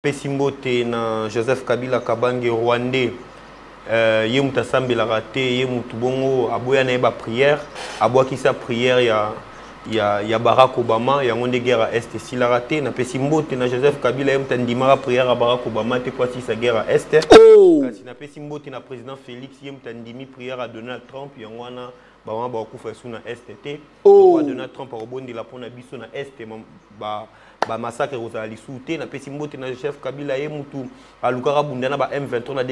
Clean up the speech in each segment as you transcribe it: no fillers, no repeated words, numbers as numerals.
Pesimbote na Joseph Kabila Kabange Rwandais ye muta sambela raté ye mutu bongo aboya na ba prière aboya kisa prière ya Barack Obama ya ngonde guerre est si la raté na pesimbote na Joseph Kabila ye muta ndimara prière à Barack Obama te kwa si sa guerre est kasi na pesimbote na président Félix ye muta ndimi prière à Donald Trump yangwana ba kufa suna STT Donald Trump robondi la pona biso na est ba massacre aux soute na pesimbote na chef Kabila ye mutu alukara bundana ba M23 na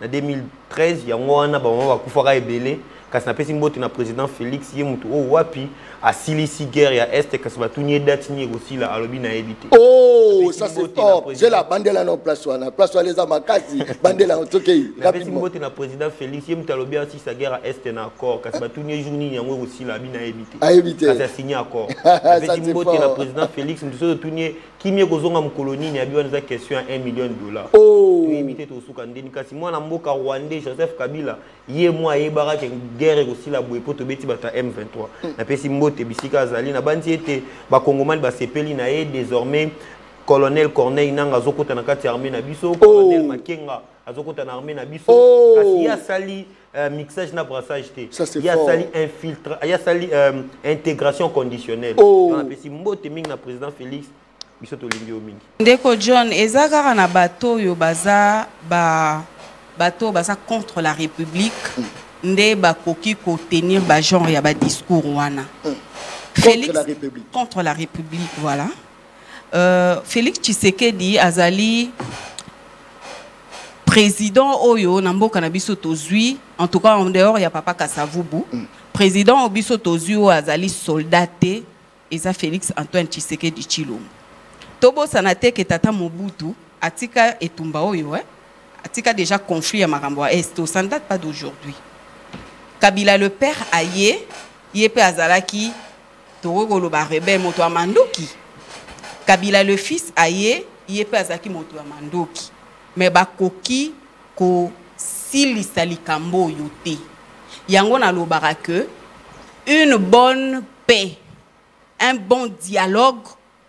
2013 ya ngwana ba kufaka ebele kasi na pesimbote na président Félix ye mutu o wapi a silisi guerre ya est kasi batunye date ni aussi la alobi na éviter. Oh ça c'est top, j'ai la bandela non place les amakasi bandela en tokei na pesimbote na président Félix ye mutu alobi aussi sa guerre est na accord kasi batunye journée yango aussi la bi na éviter kasi a signé accord na pesimbote na président Félix mutu tunye kimie kozonga mkoloni ni abiwa nza question ya $1 million. Oh éviter to suka ndeni kasi mwana mboka Rwandais Joseph Kabila ye moi ye baraka guerre aussi la boye poto beti bata M23 na pesimbote bisika azali na bandi ete ba kongomani ba sepeli na ye désormais colonel Corneille nanga zokota na kati armée na biso colonel Makenga azokota na armée na biso kasi ya sali mixage na brassage te ya sali infiltre ya sali intégration conditionnelle na pesimbote mingi na président Félix biso to lingi o mingi ndeko John ezaka na bato yo baza bato baza contre la République nde bakoki ko tenir ba genre ya ba discours wana Félix contre la République voilà Félix Tshisekedi azali président oyo na mboka na biso tozui en tout cas en dehors ya papa Kasavubu président obiso tozui o azali soldat te eza Félix Antoine Tshisekedi Tshilombo tobo sanate ke tata Mobutu atika etumba oyo atika déjà conflit ya makambo est ça ne date pas d'aujourd'hui. Kabila le père aye yepe azalaki torogolo ba rebelle moto amandoki Kabila le fils aye yepe azaki moto amandoki mais bakoki ko silisa likambo yote yango na lobaka que une bonne paix un bon dialogue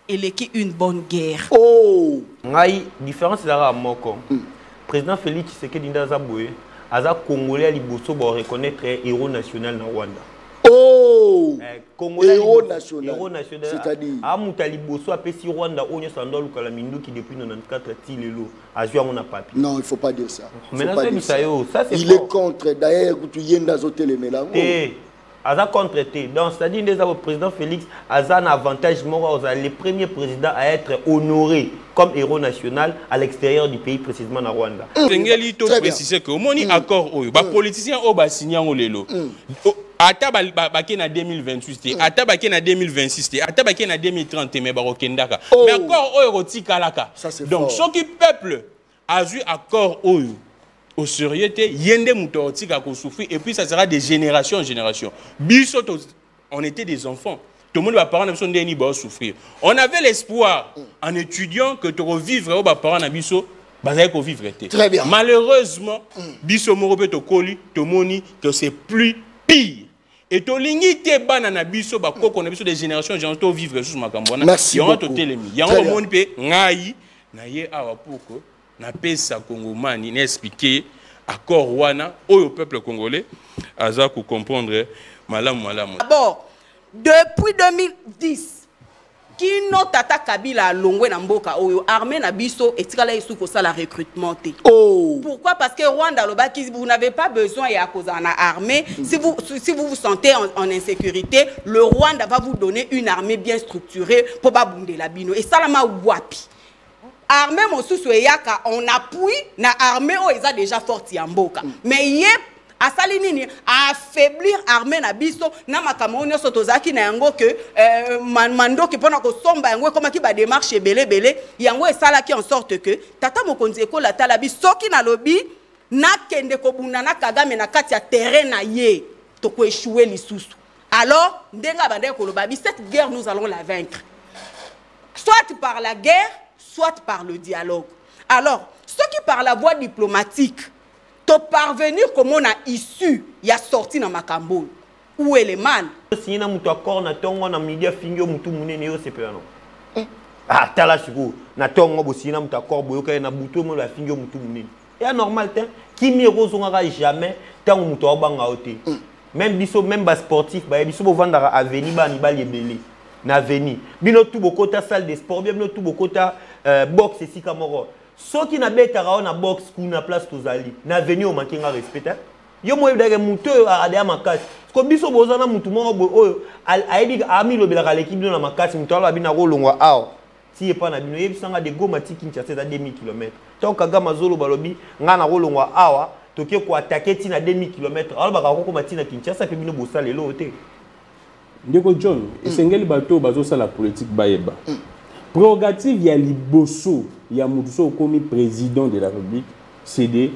et une bonne guerre. Oh ngai différence là moko président Félix Tshisekedi ndaza boye aza congolais liboso ba reconnaître héros national na Rwanda. Oh congolais héros national c'est-à-dire amuta liboso apesi Rwanda onyo sando lukala minduki depuis 94 tilelo azua mon papier. Non, il faut pas dire ça. Mais ça c'est il est contre d'ailleurs tu yenda zotel melango. Aza contre été. Donc, c'est-à-dire que le président Félix a un avantage moral, le premier président à être honoré comme héros national à l'extérieur du pays, précisément en Rwanda. Il faut préciser que mon accord, les politiciens ont signé en lelo. Ata baki na 2028, ata baki na 2026, ata baki na 2030, mais barokendaka. Mais encore oyo rotikalaka. Donc, ce qui peuple a eu accord oyo. Au sérieux, yende mutotika ko souffrir et puis ça sera de génération en génération. Biso on était des enfants. Tout le monde va parents sont deni ba souffrir. On avait l'espoir en étudiant que tu revivre au parents na biso bazay ko vivre té. Très bien. Malheureusement, biso moko pe to koli to moni que c'est plus pire. Et to lingi te bana na biso ba koko na biso des générations en génération to vivre sous makambo na. Merci beaucoup. To telemi. Yango moni pe ngai na ye awa poko na pesa Congomani n'expliquer accord wana au peuple congolais aza ko comprendre malamu. D'abord depuis 2010 kino tata Kabila longwe na mboka oyo armée na biso etikala isuko sala recrutement te. Pourquoi? Parce que Rwanda lobaki vous n'avez pas besoin ya koza na armée si vous vous sentez en insécurité le Rwanda va vous donner une armée bien structurée pour ba bundela bino et salama wapi. Armée mosusu eyaka on appuie na armée o eza déjà forte ya mboka mais ye asali nini affaiblir armée na biso na makambo nyonso tozaki na yango que mandoki pona ko somba yango comme ki ba démarche belé yango esalaki en sorte que tata mokonzi ekola tala biso soki na lobi na kende ko buna na Kagame na kati ya terrain na ye to ko échouer lisusu alors ndenga bande ko loba bi cette guerre nous allons la vaincre soit par la guerre soit par le dialogue. Alors, ceux qui par la voie diplomatique, te parvenir comme on a issu, il y a sorti dans Makambo. Où est le mal? Si on a un accord, on a un média fingo, on a un Ah, tala siku na tongo bosina muta corbo yoka na buto mo la fingo mutu munini. Et normal te qui mi rozongaka jamais tant muto obanga oté. Même biso même bas sportif ba biso bo vandara avenir ba ni bali ebele. Na avenir. Bino tout bokota salle de sport, bino tout bokota boxe ici kamoro. Soki na betara na boxe kuna place tozali. Na avenir o mankinga respect. Yo mo yebdake mutu ade makasi. Ko biso bozana mutu mo oyo ayebi ami lo belaka l'équipe na makasi mutu ala bina rolongwa aw. Si pas na bino yebisanga de go matiki Kinshasa 2000 km. Tant Kagama Zolo balobi nga na rolongwa awa toke ko attaquer ti na 2000 km. Alors baka ko matina Kinshasa pe bino bosala lelo te. Ndeko John, esengeli bato bazo la politique bayeba. Prérogative ya liboso ya mutuso komi président de la République, CD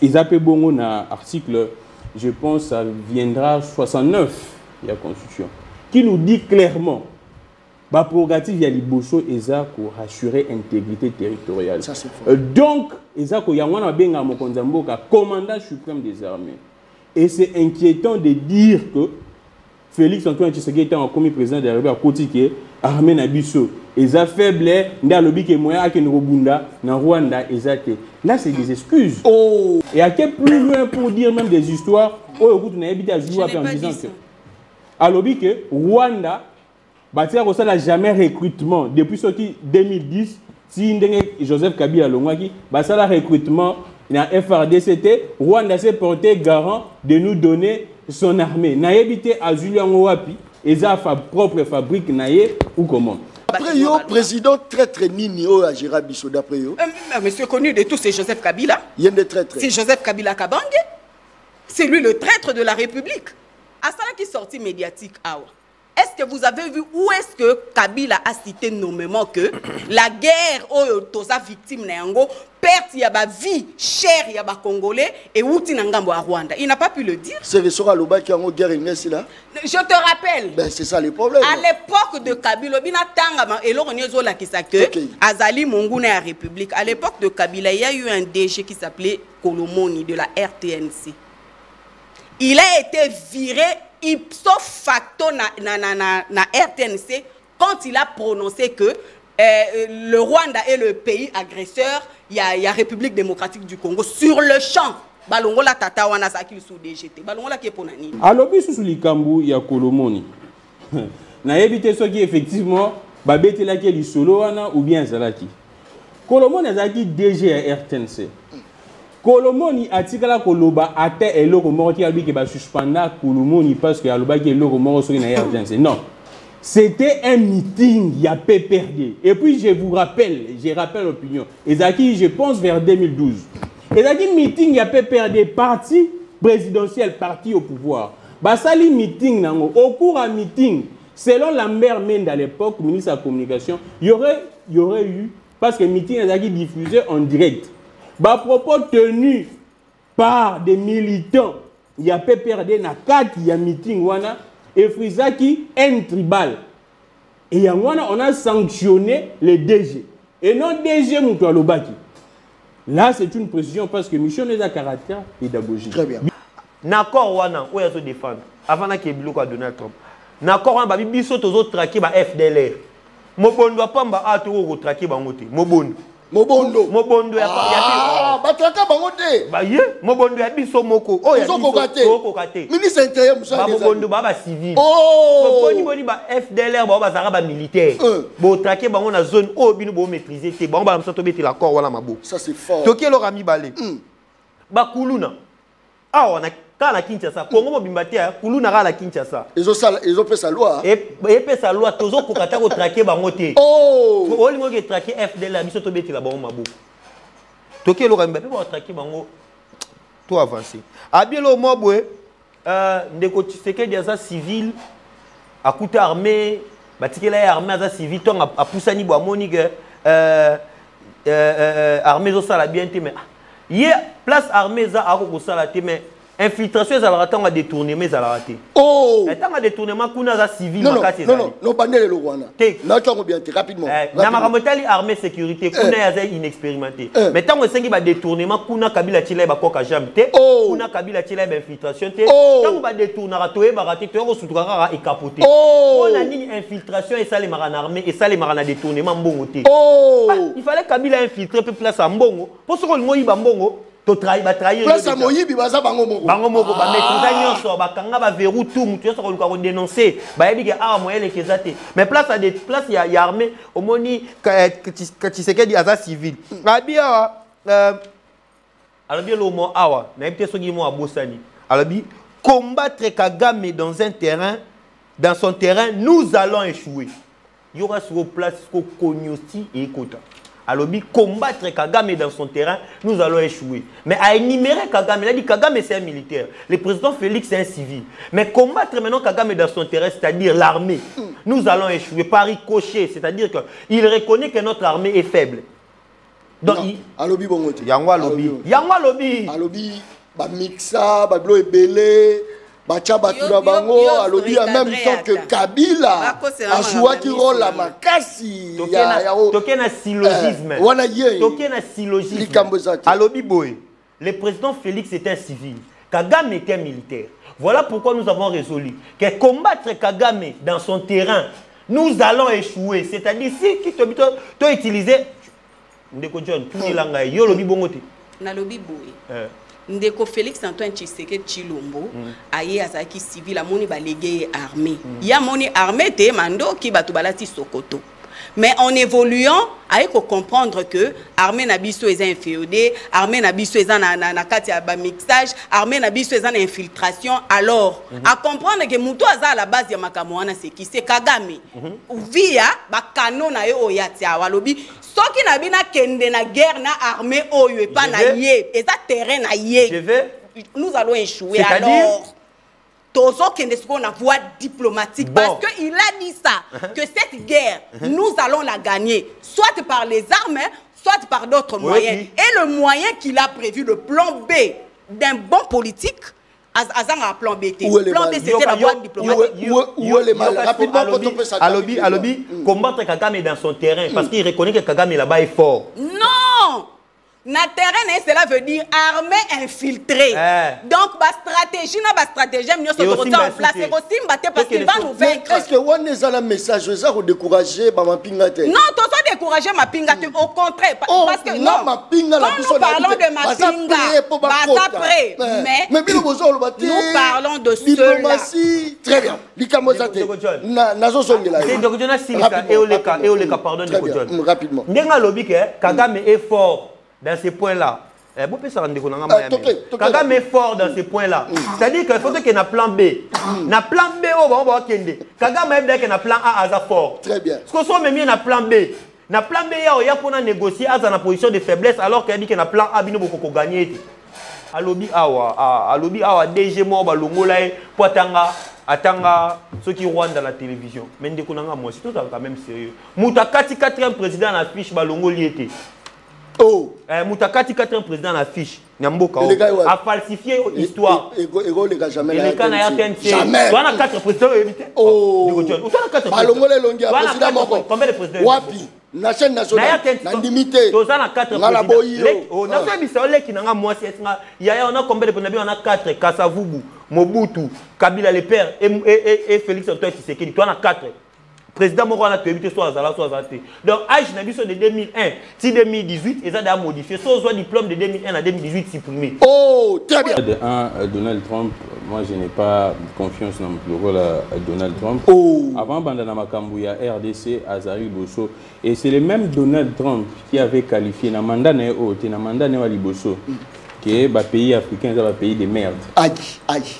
ils appellent bongo na article, je pense ça viendra 69 de la Constitution, qui nous dit clairement la prérogative ya liboso eza ko rassurer intégrité territoriale. Ça, donc eza ko yangwana benga mokonza mboka commandant suprême des armées. Et c'est inquiétant de dire que Félix Antoine Tshisekedi étant commis président de la République à côté armée na biso eza faible nda lobi ke moya ke Robunda na Rwanda ezate. Là c'est des excuses. Oh. Et à quel plus loin pour dire même des histoires oh écoute na habité à jouer en disant que à lobi ke Rwanda batia ko ça jamais recrutement depuis sorti 2010 si ndenge Joseph Kabila longwaki ba ça la recrutement na FRDC Rwanda s'est porté garant de nous donner son armée. Na habité à Julien Wapi et sa propre fabrique naie ou comment. Après yo président traître nini o à Gérard Bissot d'après yo. Monsieur connu de tous c'est Joseph Kabila. Il y a des traîtres. C'est Joseph Kabila Kabange. C'est lui le traître de la République. À ça qui sorti médiatique awa. Est-ce que vous avez vu où est-ce que Kabila a cité nommément que la guerre au toza victime nango perte ya ba vie chère ya ba congolais et outi nangambo à Rwanda. Il n'a pas pu le dire. C'est le sera loba qui en guerre ici là. Je te rappelle. Ben c'est ça le problème. À l'époque de Kabila bina tanga et l'organisation la qui que Azali Monguna à République. À l'époque de Kabila, il y a eu un DG qui s'appelait Kolomoni de la RTNC. Il a été viré ipso facto na RTNC quand il a prononcé que le Rwanda est le pays agresseur, il y a République démocratique du Congo sur le champ. Balongola tata wana sakili sous DGT. Balongola qui est pour nani. Alors biso sous likambu ya Kolomoni. Na éviter ce qui effectivement babete la qui solo wana ou bien zalaki. Kolomoni azaki DG à RTNC. Kolomoni atikala koloba ate eloko moko ki albi ke ba suspenda Kolomoni parce que aloba ki eloko moko soki na RTNC. Non. C'était un meeting, il y a PPRD. Et puis je rappelle l'opinion. Ezaki, je pense vers 2012. Ezaki meeting, il y a PPRD, parti présidentiel, parti au pouvoir. Basali meeting, nango, au cours d'un meeting, selon Lambert Mende à l'époque, ministre de la Communication, il y aurait eu, parce que le meeting Ezaki diffusé en direct. Bah, propos tenus par des militants, il y a PPRD, na 4, il y a meeting, wana. Et Frisaki, un tribal. Et on a sanctionné les DG. Et non DG Moutoualobaki. Là, c'est une précision parce que mission n'est à caractère pédagogique. Très bien. D'accord, wana, où est-ce que défendre? Avant qu'il y ait bloqué à Donald Trump. D'accord, on va biso tozo traquer ba FDLR. Mobondo a pas mba to traquer ba ngote. Mobondo ya batraka bangote. Ba ye, Mobondo ya biso moko. Oh ya biso kokate. Ministre intérieur Moussa. Ba Mobondo ba civil. Oh. Boni ba FDLR ba zara ba militaire. Bo traquer bango na zone o bino bo maîtriser te. Ba ba msato beti la corps wala mabo. Ça c'est fort. Toki lo rami balé. Ba kuluna. Ah on a Kala Kinshasa, Congo Mobimbate, Kuluna Kala Kinshasa. Ils ont fait sa loi. Et fait sa loi, Tozo Kokata ko traquer bangote. Oh! Oli mo ke traquer FDL la biso to beti la bango mabo. Toke lo Mbappé ko traquer bango to avancer. Abielo mobwe ndeko Tshisekedi za civil akuta armée, batikela armée za civil ton a poussani bo amoni que armée zo sala bien te mais hier place armée za ako ko sala te mais infiltration ça va attendre à détourner mais ça va rater. Oh. Attends à détournement kuna za civil non non bandele le wana. Na tu bien rapidement. Na makamotali armée sécurité kuna ya za inexpérimenté. Mais tant que sengi ba détournement kuna Kabila tila ba koka jambe. Kuna Kabila tila ba infiltration te. Tant ba détournera toé ba rater to ko sutukara et capoter. On a ni infiltration et ça les marana armée et ça les marana détournement mbongo te. Il fallait Kabila infiltrer peu place à mbongo. Pour ce qu'on ngoyi ba mbongo. Place à Moyibi, baza bango moko. Bango moko, ba maîtriser nyonso, ba kanga ba verrou tout, mutu nyonso ko dénoncer. Ba yebi ke ah moyen les kezate. Mais place à des places il y a armée, au moni Tshisekedi aza civil. Abia alors le mot awa, na yebite soki mo abosani. Alors combattre Kagame dans un terrain, dans son terrain, nous allons échouer. Il y aura sur place ko konyosti et kota. Alors, combattre Kagame dans son terrain, nous allons échouer. Mais à énumérer Kagame, il a dit Kagame c'est un militaire. Le président Félix c'est un civil. Mais combattre maintenant Kagame dans son terrain, c'est-à-dire l'armée, nous allons échouer par ricochet. C'est-à-dire qu'il reconnaît que notre armée est faible. Donc, Alobi bongote. Yangwa Alobi. Yangwa Alobi. Alobi, ba mixa, ba blo ebele. Bachabatura bango alobi en même temps que Kabila a joué qui rôle la makasi toké na syllogisme toké na syllogisme alobi boy le président Félix était un civil Kagame était un militaire voilà pourquoi nous avons résolu que combattre Kagame dans son terrain nous allons échouer c'est-à-dire si qui to utiliser ndeko John tout ilanga yo lobi bongote na lobi boy Ndeko Félix Antoine Tshisekedi Tshilombo aye azaki civil amoni balégué armée. Ya moni armée te mando ki batu balati Sokoto. Mais en évoluant, il faut comprendre que l'armée nabiso est inféodée, l'armée nabiso est en mixage, l'armée nabiso est en infiltration. Alors, à comprendre que Moutou Aza à la base de Makamoana, c'est qui? C'est Kagame. Via, canon na yo yatia walobi. Ce qui n'a pas kende na guerre na armée oyo et pas na yé, et ça terrain na yé. Nous allons échouer. Alors. Tozo Kendesco na voie diplomatique parce qu'il a dit ça, que cette guerre, nous allons la gagner, soit par les armes, soit par d'autres moyens. Et le moyen qu'il a prévu, le plan B d'un bon politique, Azang a plan B. Plan B, c'était la voie diplomatique. Où est le mal? Rapidement, quand on peut s'attendre. Alobi, combattre Kagame dans son terrain, parce qu'il reconnaît que Kagame là-bas est fort. Non! Na terrain, cela veut dire armée infiltrée. Donc, ma stratégie, nous sommes en place. C'est aussi parce qu'il va nous vaincre. Est-ce que on est un message pour décourager ma pingate? Non, tu as découragé ma pingate. Au contraire. Parce que non, quand nous parlons de ma pingate, mais nous parlons de cela. Très bien. Rapidement. Kagame est fort dans ces points-là. Kagame est fort dans ces points-là. C'est-à-dire qu'il faut qu'il y ait un plan B. Un plan B, Kagame est un plan A à fort. Très bien. Ce qu'on met un plan B. Un plan B, il y a pour négocier à une position de faiblesse alors qu'il dit qu'il y a un plan A, il faut gagner. Alobi awa DG mo balongola pour atanga ceux qui rendent dans la télévision. Mais moi c'est tout quand même sérieux. Moutakati 4e président à l'affiche balongoli était. Oh, Moutakati 4e président à l'affiche. Nyamboka a falsifié l'histoire. Les gars jamais. Jamais. Tu as 4 présidents évité. Oh. Tu as 4 balongole longi président moko. Combien de présidents? Wapi? Nation nationale. Na limité. Tu as 4 présidents. On a fait bisole qui n'a moi c'est il y a on a combien de présidents? On a 4 Kasavubu, Mobutu, Kabila le père et Félix Antoine Tshisekedi. Tu as 4. Président Morana a évité soit Zala soit Zate. Donc, âge de 2001, si 2018, ils ont modifié. Soit diplôme de 2001 à 2018 supprimé. Oh, très bien. De Donald Trump, moi je n'ai pas confiance dans le rôle à Donald Trump. Oh. Avant Bandana Makambu, il y a RDC, Azari Bosso. Et c'est le même Donald Trump qui avait qualifié Namanda Neo, Namanda Neo Liboso. Que les pays africains sont des pays de merde. Aïe.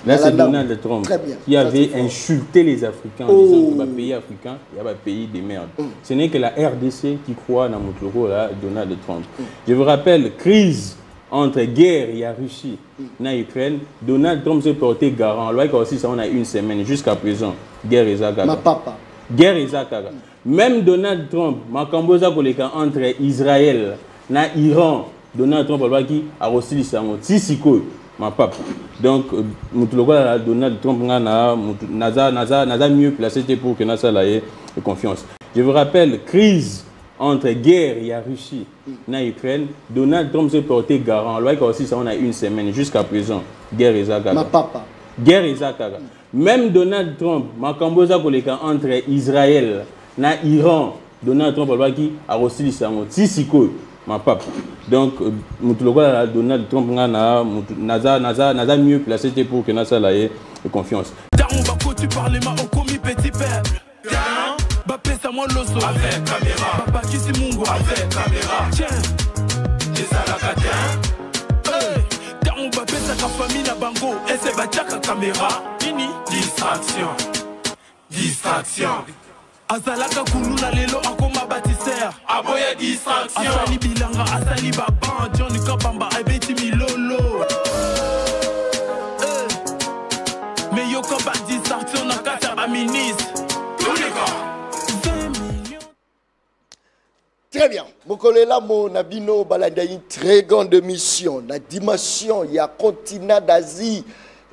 Là, c'est Donald Trump qui avait insulté les Africains en disant que les pays africains, il y a des pays de merde. Ce n'est que la RDC qui croit dans notre rôle à Donald Trump. Je vous rappelle, crise entre guerre et la Russie en Ukraine, Donald Trump s'est porté garant. Alors aussi, ça on a une semaine jusqu'à présent. Guerre et Zagaga. Ma papa. Guerre et Zagaga. Même Donald Trump, Makamboza entre Israël et Iran, Donald Trump a reçu le sango. Si ma pape. Donc, Donald Trump n'a mieux placé pour que Nasa ait confiance. Je vous rappelle, crise entre guerre et la Russie et Ukraine, Donald Trump s'est porté garant. Alors aussi, ça on a une semaine jusqu'à présent. Guerre et Zakaga. Ma papa. Guerre et Zakaga. Même Donald Trump, entre Israël et Iran, Donald Trump a aussi dit ça. Ma pape. Donc, Donald Trump n'a mieux placé pour que Nasa ait confiance. Tu parles ma au commis petit peuple. Bapé ça moi l'osso. Avec caméra. Papa qui si mungo. Avec caméra. Tiens. Les alacatins. Hey. Bapé ça ka famille na bango. Et c'est bataka caméra. Fini. Distraction. Distraction. Azalaka kuluna lelo akoma bâtisseur. Aboya distraction. Asali bilanga, asali baban. Johnny Kabamba, abeti milolo. Mais yo koba distraction na kata ba ministre. Tous les gars. 20 millions. Très bien. Mokolela mo nabino balanda une très grande mission. La dimension, il y a continent d'Asie.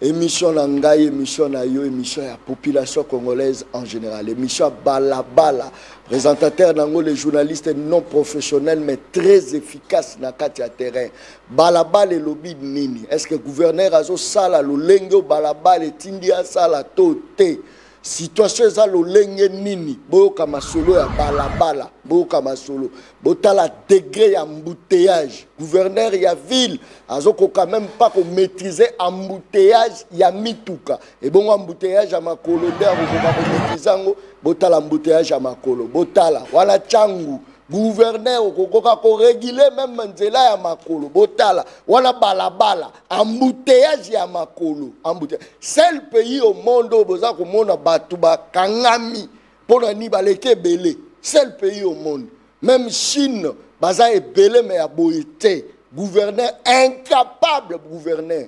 Émission Nangaï, émission Nayo, émission la population congolaise en général. Émission Balabala. Présentateur Nango, les journalistes non professionnels mais très efficaces dans le terrain. Balabala et lobby nini. Est-ce que le gouverneur Azo Sala, le lengo Balabala et Tindia Sala, Tote. Situation za lo lenge nini boka masolo ya balabala boka masolo botala degré ya embouteillage gouverneur ya ville azoko quand même pas ko maîtriser embouteillage ya mituka et bon embouteillage ya makolo der boka ko maîtriser ngo botala embouteillage ya makolo botala wala changu gouverneur okokoka ko réguler même nzela ya makolo botala wana balabala embouteillage ya makolo embouteillage seul pays au monde où boza ko mona batu ba kangami pona ni baleke belé seul pays au monde même Chine baza ebelé mais ya boité gouverneur incapable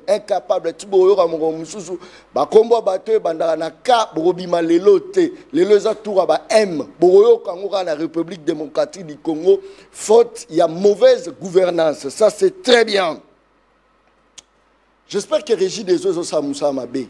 incapable tiboyo ka mongo mususu ba kombo bato bandara na ka borobima lelo te lelo za toura ba M boyo kango na République démocratique du Congo faute il y a mauvaise gouvernance ça c'est très bien. J'espère que Régie des eaux ça musa mabe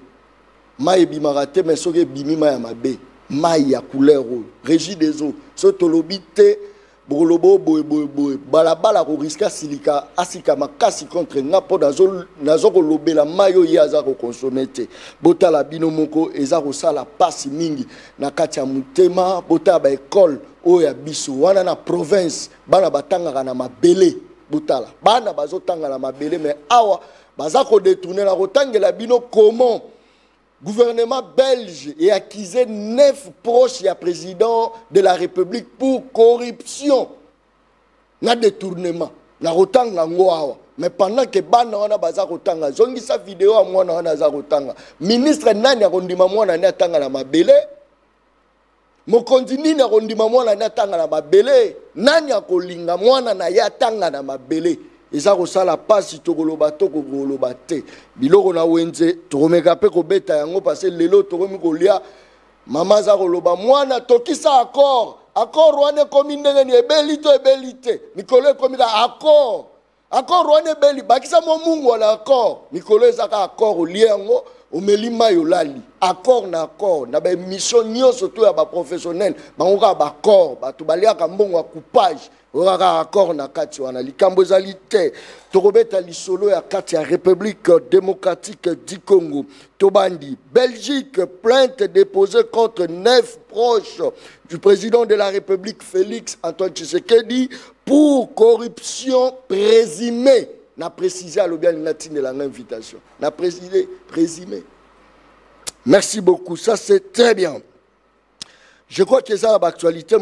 mai bimarate mais soge bimima ya mabe mai ya couleur Régie des eaux so tolobite Bolobo boy balabala ko riska silika asika makasi contre ngapo nazo ko lobela mayo yaza ko consommer te botala bino moko eza ko sala pasi mingi na kati ya mutema botala ba école o ya biso wana na province bana batanga na mabele botala bana bazotanga na mabele mais awa baza ko détourner na kotangela bino comment gouvernement belge est accusé 9 proches du président de la République pour corruption. Na détournement. Na rotanga ngoawa. Mais pendant que bana wana baza rotanga, zongi sa vidéo a mwana wana za rotanga. Ministre nani akondima mwana na tanga na mabele? Mokonzi nini akondima mwana na tanga na mabele? Nani akolinga mwana na ya tanga na mabele? Eza ko sala pasi tokoloba tokoloba te biloko na wenze tokomeka pe ko beta yango parce lelo tokomi kolia mama za koloba mwana tokisa accord wana komi ndenge ni ebelite mikolo komi ka accord wana ebeli bakisa mo mungu wala accord mikolo ezaka accord oliango omelima yolali accord na ba mission nyonso to ya ba professionnel bango ka ba accord batu baliaka mbongo ya coupage Oraka accord na kati wana likambo ezali te tokobeta lisolo ya kati ya République démocratique du Congo tobandi Belgique plainte déposée contre 9 proches du président de la République Félix Antoine Tshisekedi pour corruption présumée n'a précisé à l'objet de l'invitation n'a précisé présumé. Merci beaucoup, ça c'est très bien. Je crois que ça, l'actualité,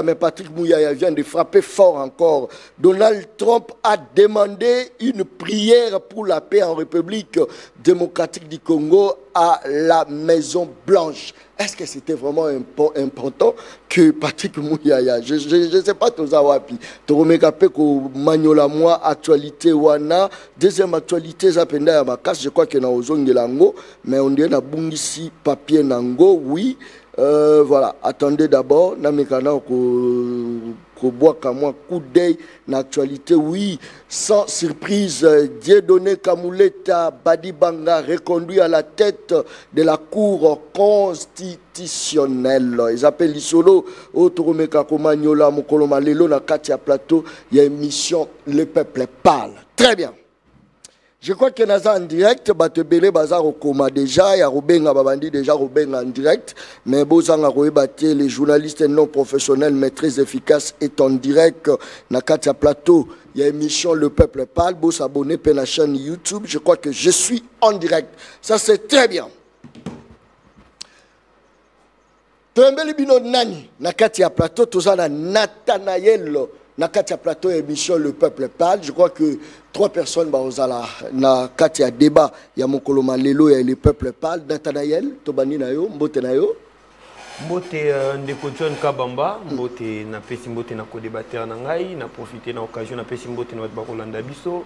mais Patrick Mouyaya vient de frapper fort encore. Donald Trump a demandé une prière pour la paix en République démocratique du Congo à la Maison Blanche. Est-ce que c'était vraiment important que Patrick Mouyaya, je ne sais pas, Tozawapi, Maniola moi, actualité wana, deuxième actualité, Zapenda Yamakas, je crois que na ozongelango, mais on dit na bungisi papier nango, oui. Voilà, attendez d'abord. Namekana ko boit comme moi coup d'œil l'actualité. Oui, sans surprise, Dieudonné Kamouleta Badibanga reconduit à la tête de la Cour constitutionnelle. Ils appellent l'Isolo Otoromeka Komagnola Mokoloma Lelo na Katia Plateau. Il y a une mission Le Peuple parle. Très bien. Je crois que nous en direct, Batebele Bazar au coma déjà, il y a Robenga Babandi déjà Robenga en direct, mais Bozanga Roebate, les journalistes non professionnels mais très efficaces est en direct. Nakatia Plateau, il y a émission Le Peuple parle, vous s'abonner à la chaîne YouTube, je crois que je suis en direct. Ça c'est très bien. Toembeli bino nani, Nakatia Plateau, tozana Nathanaël. Nakatia Plateau émission Le Peuple parle. Je crois que 3 personnes bazala na Katia débat ya Mokoloma Lelo et Le Peuple parle. Nathanaël Tobani nayo mbote nayo. Mbote ndeko John Kabamba, mbote na pesi mbote na ko débatteur na ngai, na profiter na occasion na pesi mbote na ba Kolanda biso.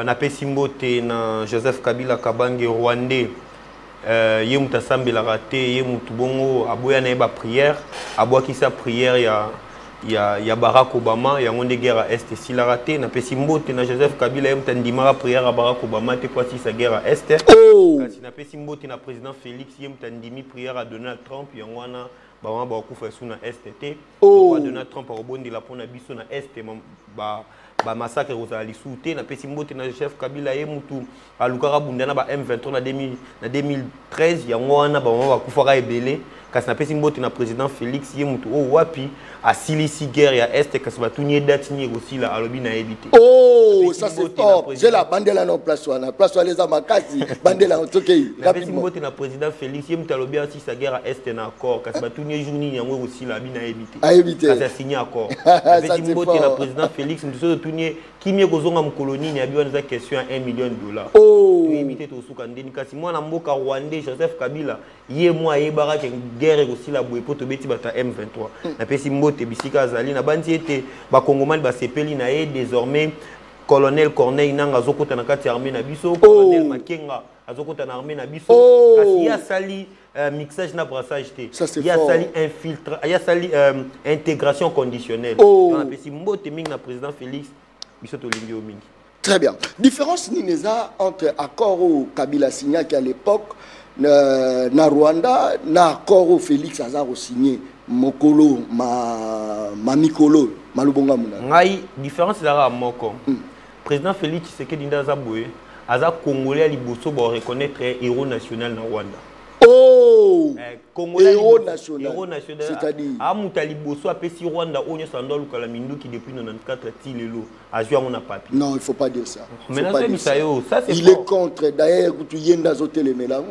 Na pesi mbote na Joseph Kabila Kabange Rwandais. Ye mutasambela raté, ye mutu bongo aboya na ba prière, aboya ki sa prière ya Barack Obama, ya ngonde guerre à Est si la raté na pesi mbote na Joseph Kabila yem tandimara prière à Barack Obama te quoi si sa guerre à Est. Kasi na pesi mbote na président Félix yem tandimi prière à Donald Trump yangwana ba wana ba kufa suna Est te. Donald Trump a rebondi la pona biso na Est ba massacre rozali souté na pesi mbote na chef Kabila ye mutu alukara bundana ba M23 na 2013 yangwana ba wana ba kufa ka ebele. Kasi na pesi mbote na président Félix ye mutu o wapi a silisi guerre ya Est kasi batunye date ni aussi la alobi na éviter. Oh, ça c'est fort. J'ai la bandela non place wana. Place wana les amakasi bandela en tokei. Na pesi mbote na président Félix ye mutu alobi aussi sa guerre à Est na accord kasi batunye journée yango aussi la bi na éviter. A éviter. Kasi a signé accord. Na pesi mbote na président Félix mutu so tunye kimie kozonga mkoloni ni abi wana question à $1 million. Oh. Tu éviter to suka ndeni kasi mwana mboka Rwandais Joseph Kabila ye moi ye baraka guerre aussi la boye poto beti bata M23. Na pesi mbote bisika azali na bandi ete ba kongomani ba sepeli na ye désormais colonel Corneille Nanga azokota na kati armée na biso, colonel Makenga azokota na armée na biso, kasi ya sali mixage na brassage te. Il y a sali infiltration, il y a sali intégration conditionnelle. Na pesi mbote mingi na président Félix biso to lingi o mingi. Très bien. Différence nineza entre accord au Kabila signé qui à l'époque na Rwanda na accord au Félix Azaro signé Mokolo ma Mikolo malubonga muna. Ngai différence là moko. Président Félix Tshisekedi ndaza boye aza congolais liboso ba reconnaître héros national na Rwanda. Oh, Congolais héros national. Héros national. C'est-à-dire amuta liboso apesi Rwanda onyo sando lukala minduki depuis 94 tilelo azwa mon papier. Non, il faut pas dire ça. Maintenant ça c'est il est contre d'ailleurs tu yenda zotel melango.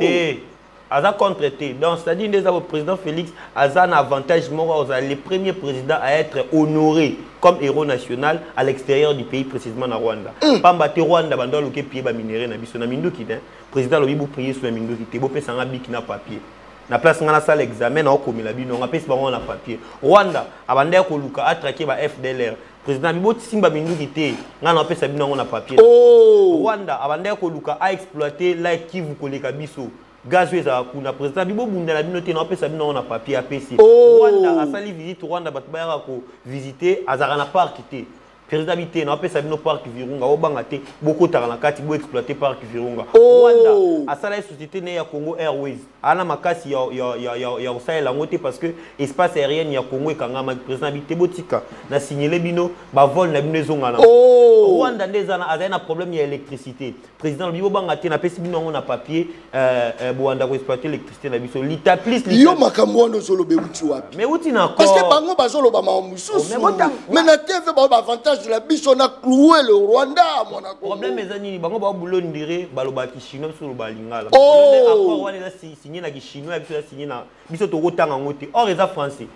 Aza contre té. Donc c'est-à-dire le président Félix a un avantage le premier président à être honoré comme héros national à l'extérieur du pays précisément na Rwanda. Pamba te Rwanda bando loke pied ba minéré na biso na minduki te. Président lobi bu prier sur la minduki te bo pesa nga biki na papier. Na place nga na salle examen na okomela bino nga pesa bango na papier. Rwanda abanda ko luka atraquer ba FDLR. Président Bibo Simba minduki te nga na pesa bino na papier. Rwanda abanda ko luka a exploiter la Kivu koleka biso. Gazoué za kuna président Bibo bunda la binote na pesa bino na papier APC. Rwanda a sali visite Rwanda batbaya ko visiter azara na parc te. Président bité na pesa bino parc Virunga obanga te boko tara na kati bo exploiter parc Virunga. Rwanda a sali société ne ya Congo Airways. Ana makasi ya osala ngote parce que espace aérien ya Congo ekanga président bité botika na signaler bino ba vol na bino zonga na. Rwanda ndezana azana problème ya électricité. Président Bibo banga te na pesa bino na papier Rwanda ko exploiter l'électricité na biso. Lita plus lita. Yo makambo ndo solo be uti wapi. Mais uti na parce que bango bazolo ba mamususu. Mais na TV ba avantage de la biche on a cloué le Rwanda mon problème est ani bango ba boulot ndire baloba ki chinois sur ba lingala. Accord wana signé na ki chinois biso signé na biso to kotanga ngote. Or les français.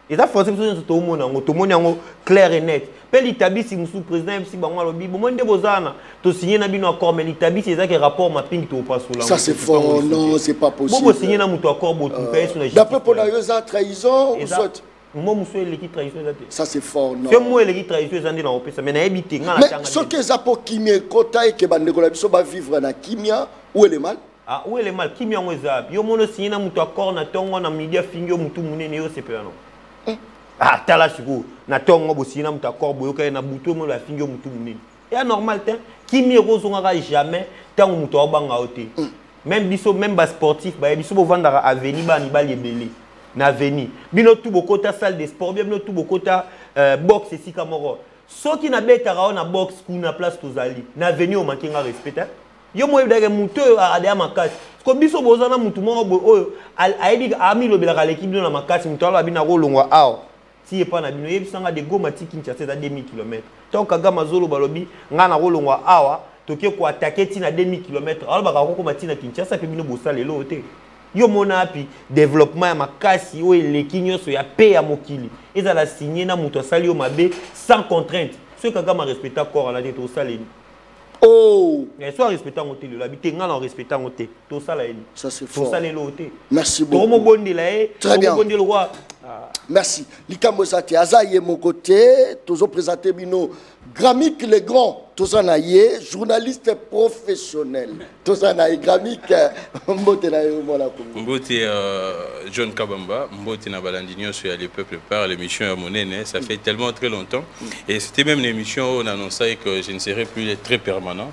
Les français biso to mona ngoto mona ngo clair et net. Pe litabisi musu président MC bango lobi bo monde bozana to signé na bino accord mais litabisi ezaki rapport mapping to pas sous la. Ça c'est fort non, c'est pas possible. Bo signé na mutu accord bo tout paye sur la. D'après pour la trahison ou soit moi monsieur l'équipe trahison ça c'est fort non. C'est moi l'équipe trahison zandi na opesa mais na ebité nga na tanga. Mais ce que ça pour kimia kota et que bande ko la biso ba vivre na kimia où est le mal? Ah, où est le mal? Qui m'y a envoyé? Yo mono signé na muto accord na tongo na media fingo mutu munene yo c'est pas non. Ah, tala chikou na tongo bo signé na muto accord boyo ka na buto mo la fingo mutu munene. Et normal ten qui m'y rozongara jamais tant muto obanga oté. Même biso même bas sportif ba biso bo vandara avenir ba ni ba libelé. Na avenir. Bino tout bokota salle de sport, bino tout bokota boxe ici kamoro. So qui na betara na boxe kuna place tozali. Na avenir o mankinga respecter. Yo mo ebdage mutu a de makasi ko biso bozana mutu mo oyo aidi ami lobelaka l'équipe na makasi mutu ala bina rolongwa aw ti e pa na bino yebisanga de goma ti Kinshasa za 2000 km tant Kagama zolo balobi nga na rolongwa awa toke ko attaquer ti na 2000 km ala baka ko mati na Kinshasa pe bino bosala lelo te yo mona api développement ya makasi oyo eleki nyonso ya paix ya mokili ezala signé na mutu asali yo mabe sans contrainte ce Kagama respecta corps ala te tosala. Oh! Mais soit respectant au télé, l'habité en respectant au télé. Tout ça là, ça c'est fort. Tout ça les lotés. Merci beaucoup. Très bien. Merci. Likambo Sati, Azaye mon côté, toujours présenté Bino, Gramik le Grand, tout ça naïe, journaliste professionnel. Tout ça naïe, Gramik, Mbote naïe, Mbote John Kabamba, Mbote Nabalandinho sur les peuples par l'émission à Monene, ça fait tellement très longtemps. Et c'était même l'émission où on annonçait que je ne serais plus très permanent.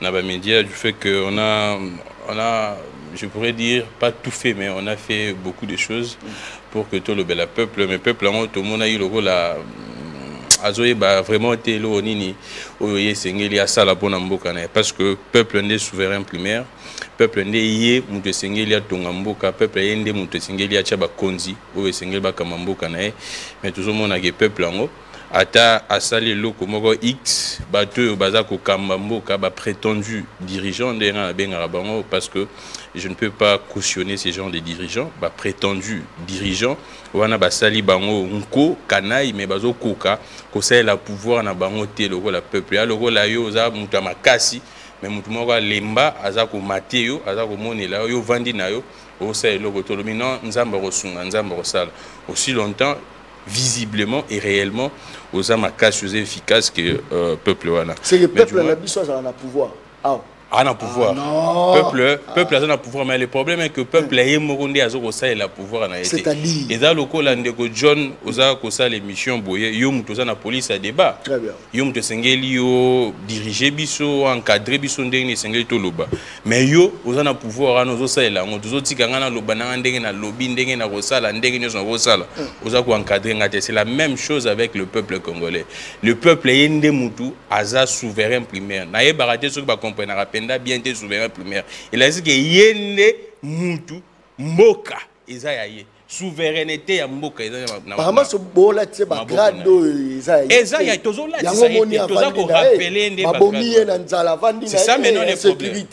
Naba Média, du fait qu'on a, je pourrais dire, pas tout fait, mais on a fait beaucoup de choses pour que tout le peuple, mais peuple, tout le monde a eu le rôle à Azoé vraiment été là nini oye sengeli à sala pour namboka na parce que peuple ndé souverain primaire peuple ndé yé muto sengeli à tongamboka peuple ndé muto sengeli à chaba konzi oye sengeli ba kamamboka na mais tout le monde a que peuple ngo ata asali loko moko x bato baza ko kamamboka ba prétendu dirigeant ndé na benga bango parce que je ne peux pas cautionner ces gens de dirigeants ba prétendus dirigeants wana basali bango nko kanaï mais bazo koka ko ça la pouvoir na bango te le rôle la peuple ya le rôle la yo za mutu makasi mais mutu moko lemba aza ko mateo aza ko monela yo vandi na yo o ça le rôle tolomi non nzamba rosunga nzamba rosala aussi longtemps visiblement et réellement aux makasi aux efficaces que peuple wana c'est le peuple la biso ça na pouvoir ah non pouvoir peuple a un pouvoir mais le problème est que peuple est morundi azo ko ça la pouvoir na été c'est-à-dire et dans le cas là ndeko John oza ko ça l'émission boye yo muto za na police à débat très bien yo muto sengeli yo diriger biso encadrer biso ndenge sengeli to loba mais yo oza na pouvoir ana ozo ça la ngoto zo tika ngana loba na ndenge na lobby ndenge na ko sala ndenge nyo ko sala oza ko encadrer ngate c'est la même chose avec le peuple congolais le peuple yende mutu aza souverain primaire na ye baraté ceux qui ba comprendre bien été souverain primaire. Il a dit que yende mutu mboka ezayaye souveraineté ya mboka ezayaye. Apparemment ce bola tse ba grado ezayaye. Ezayaye tozola toza ko rappeler ndé babomi na nzala vandi na. C'est ça maintenant les problèmes.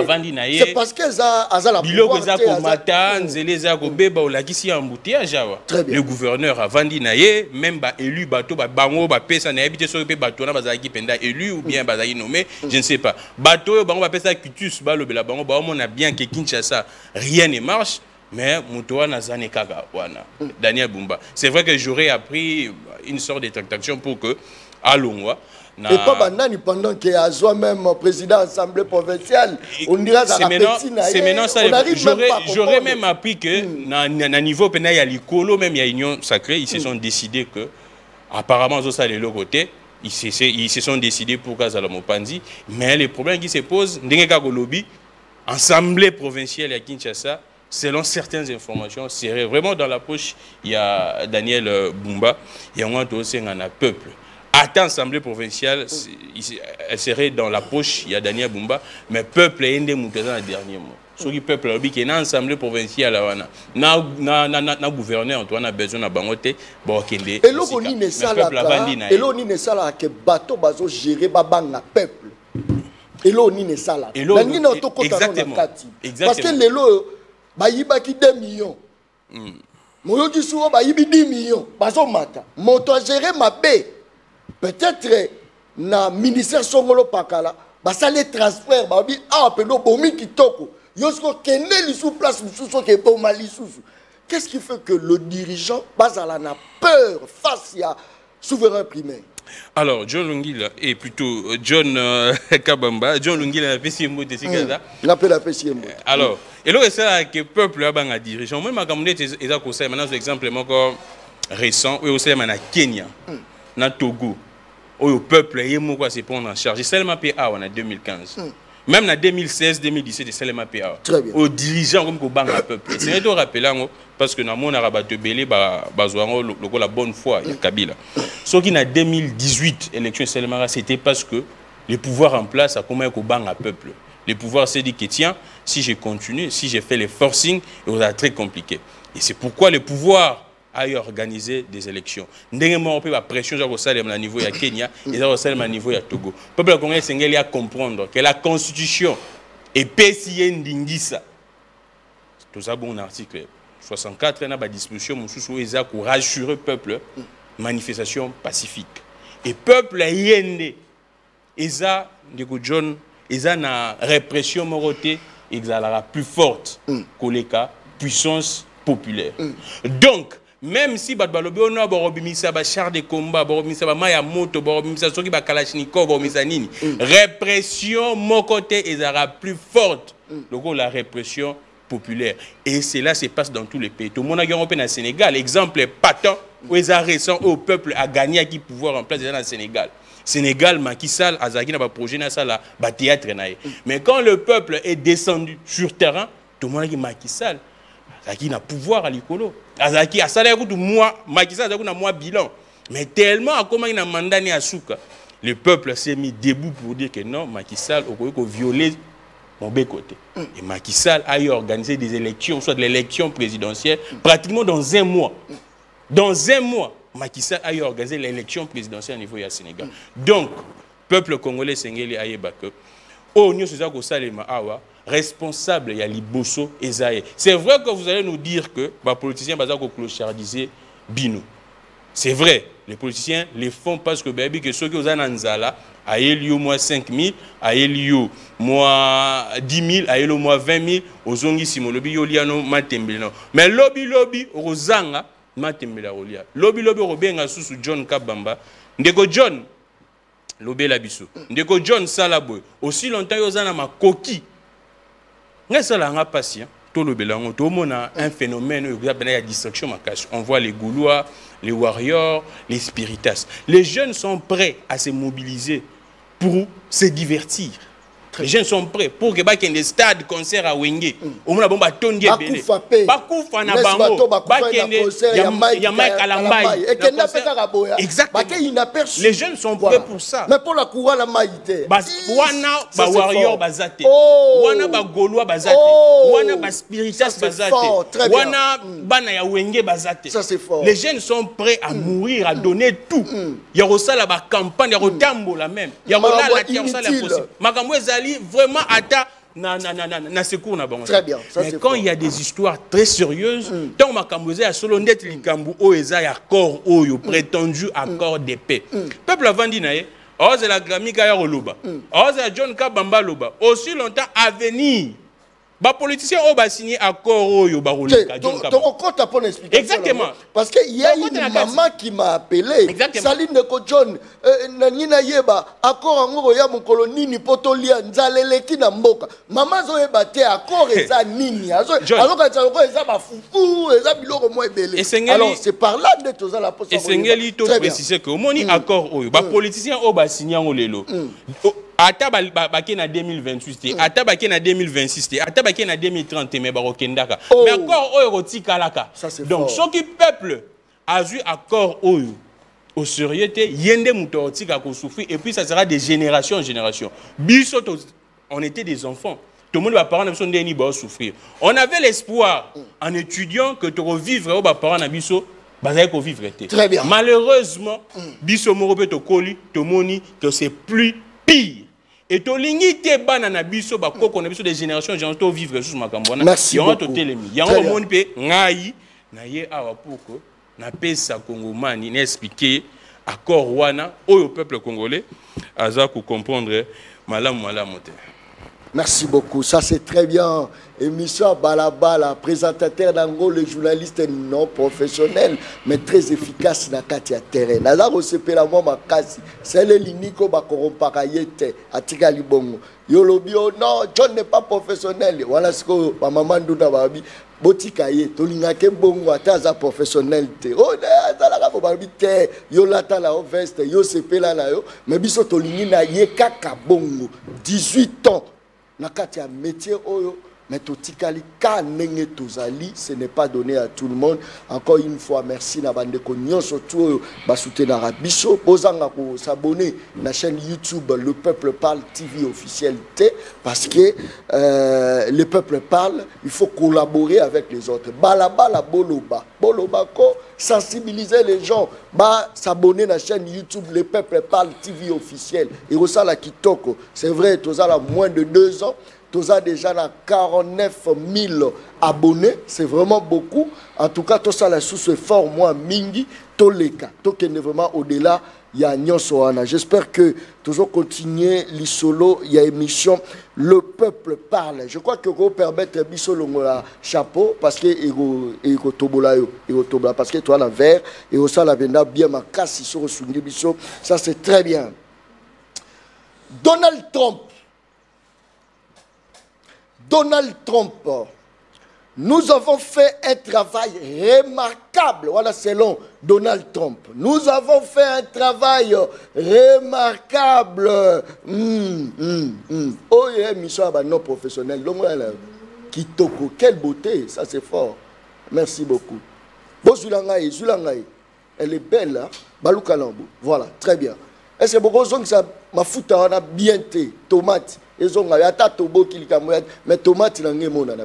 Vandi na ye. C'est parce que ça azala biloko za ko mata nzele za ko beba olakisi embouteillage awa. Le gouverneur a vandi na ye même ba élu bato ba bango ba pesa na habité so pe bato na bazaki penda élu ou bien bazaki nommé je ne sais pas. Bato bango ba pesa cutus ba lobela bango ba on a bien que Kinshasa rien ne marche. Mais Moutoua Nazane Kaga, Daniel Bumba. C'est vrai que j'aurais appris une sorte de tractation pour que, à Longwa, et pas banani pendant qu'il y a même président de l'Assemblée provinciale, on dirait que c'est maintenant ça. J'aurais même appris que, à niveau il y a l'Icolo, même il y a l'Union sacrée, ils se sont décidés que, apparemment, ça c'est le côté. Ils se sont décidés pour Kazalamopanzi. Mais le problème qui se pose, lobby, Assemblée provinciale à Kinshasa, selon certaines informations, serait vraiment dans la poche. Il y a Daniel Bumba, il y a un peuple. À l'Assemblée provinciale, elle serait dans la poche, il y a Daniel Bumba, mais peuple est un des dernier mot. Ce qui peuple qui est dans l'Assemblée provinciale, na gouverneur, on a besoin de bangote, bon kende. Et l'on ne sala que bateau bazo gérer babanga peuple. Et l'on ne sala. Exactement. Parce que les lots bayiba ki 2 millions. Moyoki souvent bayibi 10 millions. Bazo mata. Moto gérer ma bé. Peut-être na ministère Songolo Pakala, basale transfert babi peno bomi kitoko. Yosko kende li sous place sous ke bomali sous. Qu'est-ce qui fait que le dirigeant basala na peur face à souverain primaire? Alors, John Lungila, et plutôt John Kabamba, John Lungila a fait si mot de Sigaza. Alors, et là, c'est ça que le peuple a dirigé. Moi, ma communauté est à cause maintenant, un exemple récent, où aussi à Kenya, na Togo, où le peuple est se prendre en charge. C'est seulement PA en 2015. Même en 2016-2017, c'est seulement PA. Aux dirigeants comme au banc à peuple. C'est un rappel parce que dans mon arabe de Belé, la bonne foi, il y a Kabila. Ce qui en 2018, l'élection seulement, c'était parce que le pouvoir en place a commencé au banc à peuple. Le pouvoir s'est dit que tiens, si je continue, si je fais les forcing, il va être très compliqué. Et c'est pourquoi le pouvoir a organisé des élections. Ndenge peu la pression au niveau de Kenya et au niveau de Togo. Le peuple congolais s'engage à comprendre que la constitution est PCN d'Indissa. Tout ça bon article 64 na ba disposition mususu eza pour rassurer peuple manifestation pacifique. Et peuple yende eza ndeko John eza na répression moroté exalara plus forte que les cas puissance populaire. Donc même si Badbalobi on a borobimisa ba char de combat, borobimisa ba maya moto, borobimisa soki ba kalachnikov, borobimisa nini, répression mon côté ezara plus forte. Donc la répression populaire. Et cela se passe dans tous les pays. Tout le monde a gagné au Sénégal. Exemple patent où les récents au peuple a gagné à qui pouvoir en place dans le Sénégal. Sénégal, Macky Sall, Azaki n'a pas projet dans ça là, théâtre naïe. Mais quand le peuple est descendu sur terrain, tout le monde a dit Macky Sall, Azaki n'a pouvoir à l'icolo. Azaki a salaire tout moi, Macky Sall a moi bilan. Mais tellement à comment il a mandat à Souka, le peuple s'est mis debout pour dire que non, Macky Sall a violé mon côté. Et Macky Sall a organisé des élections, soit de l'élection présidentielle, pratiquement dans un mois. Dans un mois, Macky Sall a organisé l'élection présidentielle au niveau du Sénégal. Donc, peuple congolais Sengeli Ayebake, oh, nous sommes responsable, il y a Liboso et Zaye. C'est vrai que vous allez nous dire que les politiciens sont clochardiser Bino. C'est vrai, les politiciens les font parce que ceux qui ont Nzala, à Elio moins 5 000, à Elio moins 10 000, à Elio moins 20 000, aux Zongi Simolobi, Yoliano, Matembelano. Mais lobby, Rosanga, Matembela Rolia. Lobby, Robenga sous John Kabamba. Ndeko John, Lobé Labiso. Ndeko John Salaboy. Aussi longtemps, Yozana ma coquille. N'est-ce pas là, patient? Tout le bélango, tout le monde a un phénomène de distraction. On voit les Goulois, les Warriors, les Spiritas. Les jeunes sont prêts à se mobiliser pour se divertir. Les jeunes sont prêts pour que y ait des stades, concerts à Wenge. Au moins, bon, tongue belé. Bakoufa na bango. Exactement. Les jeunes sont prêts pour ça. Mais pour la courant la maïté. Wana ba warrior bazate. Wana ba gaulois bazate. Wana ba spiritas bazate. Wana bana ya Wenge bazate. Ça c'est fort. Les jeunes sont prêts à mourir, à donner tout. Il y a aussi la campagne, il y a Rotambo la même. Il y a la terre, ça la possible. Makambo vraiment à na secours na bango. Très bien. Ça, mais quand il y a des histoires très sérieuses, tant Makamboze a solo net likambu o eza accord oyo prétendu accord de paix. Peuple a vendu naé, oze la Gramika ya Roloba. Oze la John Kabamba loba. Aussi longtemps à venir. Les politiciens ont signé accord oyo baroleka John Kabamba. Exactement. Parce qu'il y a une maman qui m'a appelé. Saline de John Nina Yeba accord en ya mon colonini potolia nzalele ki na mboka. Maman zo yeba te accord eza nini. Alors quand ça eza ba fufu eza biloko mo ebele. Alors c'est par là de toza la poste. Et Sengeli to préciser que au moni accord oyo ba politiciens ont signé en lelo. Ata baki na 2028, ata baki na 2026, ata baki na 2030 mais barokendaka. Mais accord oyo rotika laka. Donc ce qui peuple a vu accord oyo au sérieux yende muto rotika ko souffrir et puis ça sera de génération en génération. Biso on était des enfants. Tout le monde va parler de ni ba souffrir. On avait l'espoir en étudiant que tu revivre au ba parents na biso bazay ko vivre été. Très bien. Malheureusement, biso morobe to koli to moni que c'est plus pire. Et to lingité banana biso ba koko na biso des générations gens to vivre sous makambona. Merci beaucoup. Yango moni pe ngai na ye awa poko na pesa kongomani na expliquer accord wana au peuple congolais aza ko comprendre malamu te. Merci beaucoup, ça c'est très bien. Émission Balabala, présentateur d'Ango, le journaliste non professionnel, mais très efficace dans le terrain. Nazar Osepe la moi makasi, c'est le liniko bakorompaka yete, atika libongo. Yolobio, non, John n'est pas professionnel. Voilà ce que ma maman Ndouda Babi, botika ye, tolingake bongo ataza professionnel te. Oh, azalaka bo babi te, yo lata la veste, yo sepela na yo, mais biso tolingi na ye kaka bongo, 18 ans. Na kati ya métier oyo. Mais totikali ka nenge tozali, ce n'est pas donné à tout le monde. Encore une fois, merci na bande ko nyonso tout ba soutenir biso bozanga ko s'abonner na chaîne YouTube Le Peuple Parle TV officiel T parce que le peuple parle, il faut collaborer avec les autres. Balabala boloba, boloba ko sensibiliser les gens, ba s'abonner na chaîne YouTube Le Peuple Parle TV officiel. Et ça la kitoko, c'est vrai, tozala moins de 2 ans. Tous a déjà 49 000 abonnés, c'est vraiment beaucoup. En tout cas, tout ça la sous fort moi mingi toleka. Tout est vraiment au-delà. Il y a Nyonsoana. J'espère que toujours continuer l'isolo. Il y a émission Le Peuple Parle. Je crois que vous permettre bisolo la chapeau parce que ego tobola parce que toi la vert et au ça la venda bien ma casse sur biso. Ça c'est très bien. Donald Trump, nous avons fait un travail remarquable. Voilà, selon Donald Trump. Nous avons fait un travail remarquable. Oh, yeah, mission non professionnel. Kitoko, quelle beauté, ça c'est fort. Merci beaucoup. Bon, Zulangaï, elle est belle, hein? Balou Kalambo. Voilà, très bien. Et c'est beaucoup de ça m'a foutu on a bien té, tomate. Ils ont eu un tobo qui mais tomate il a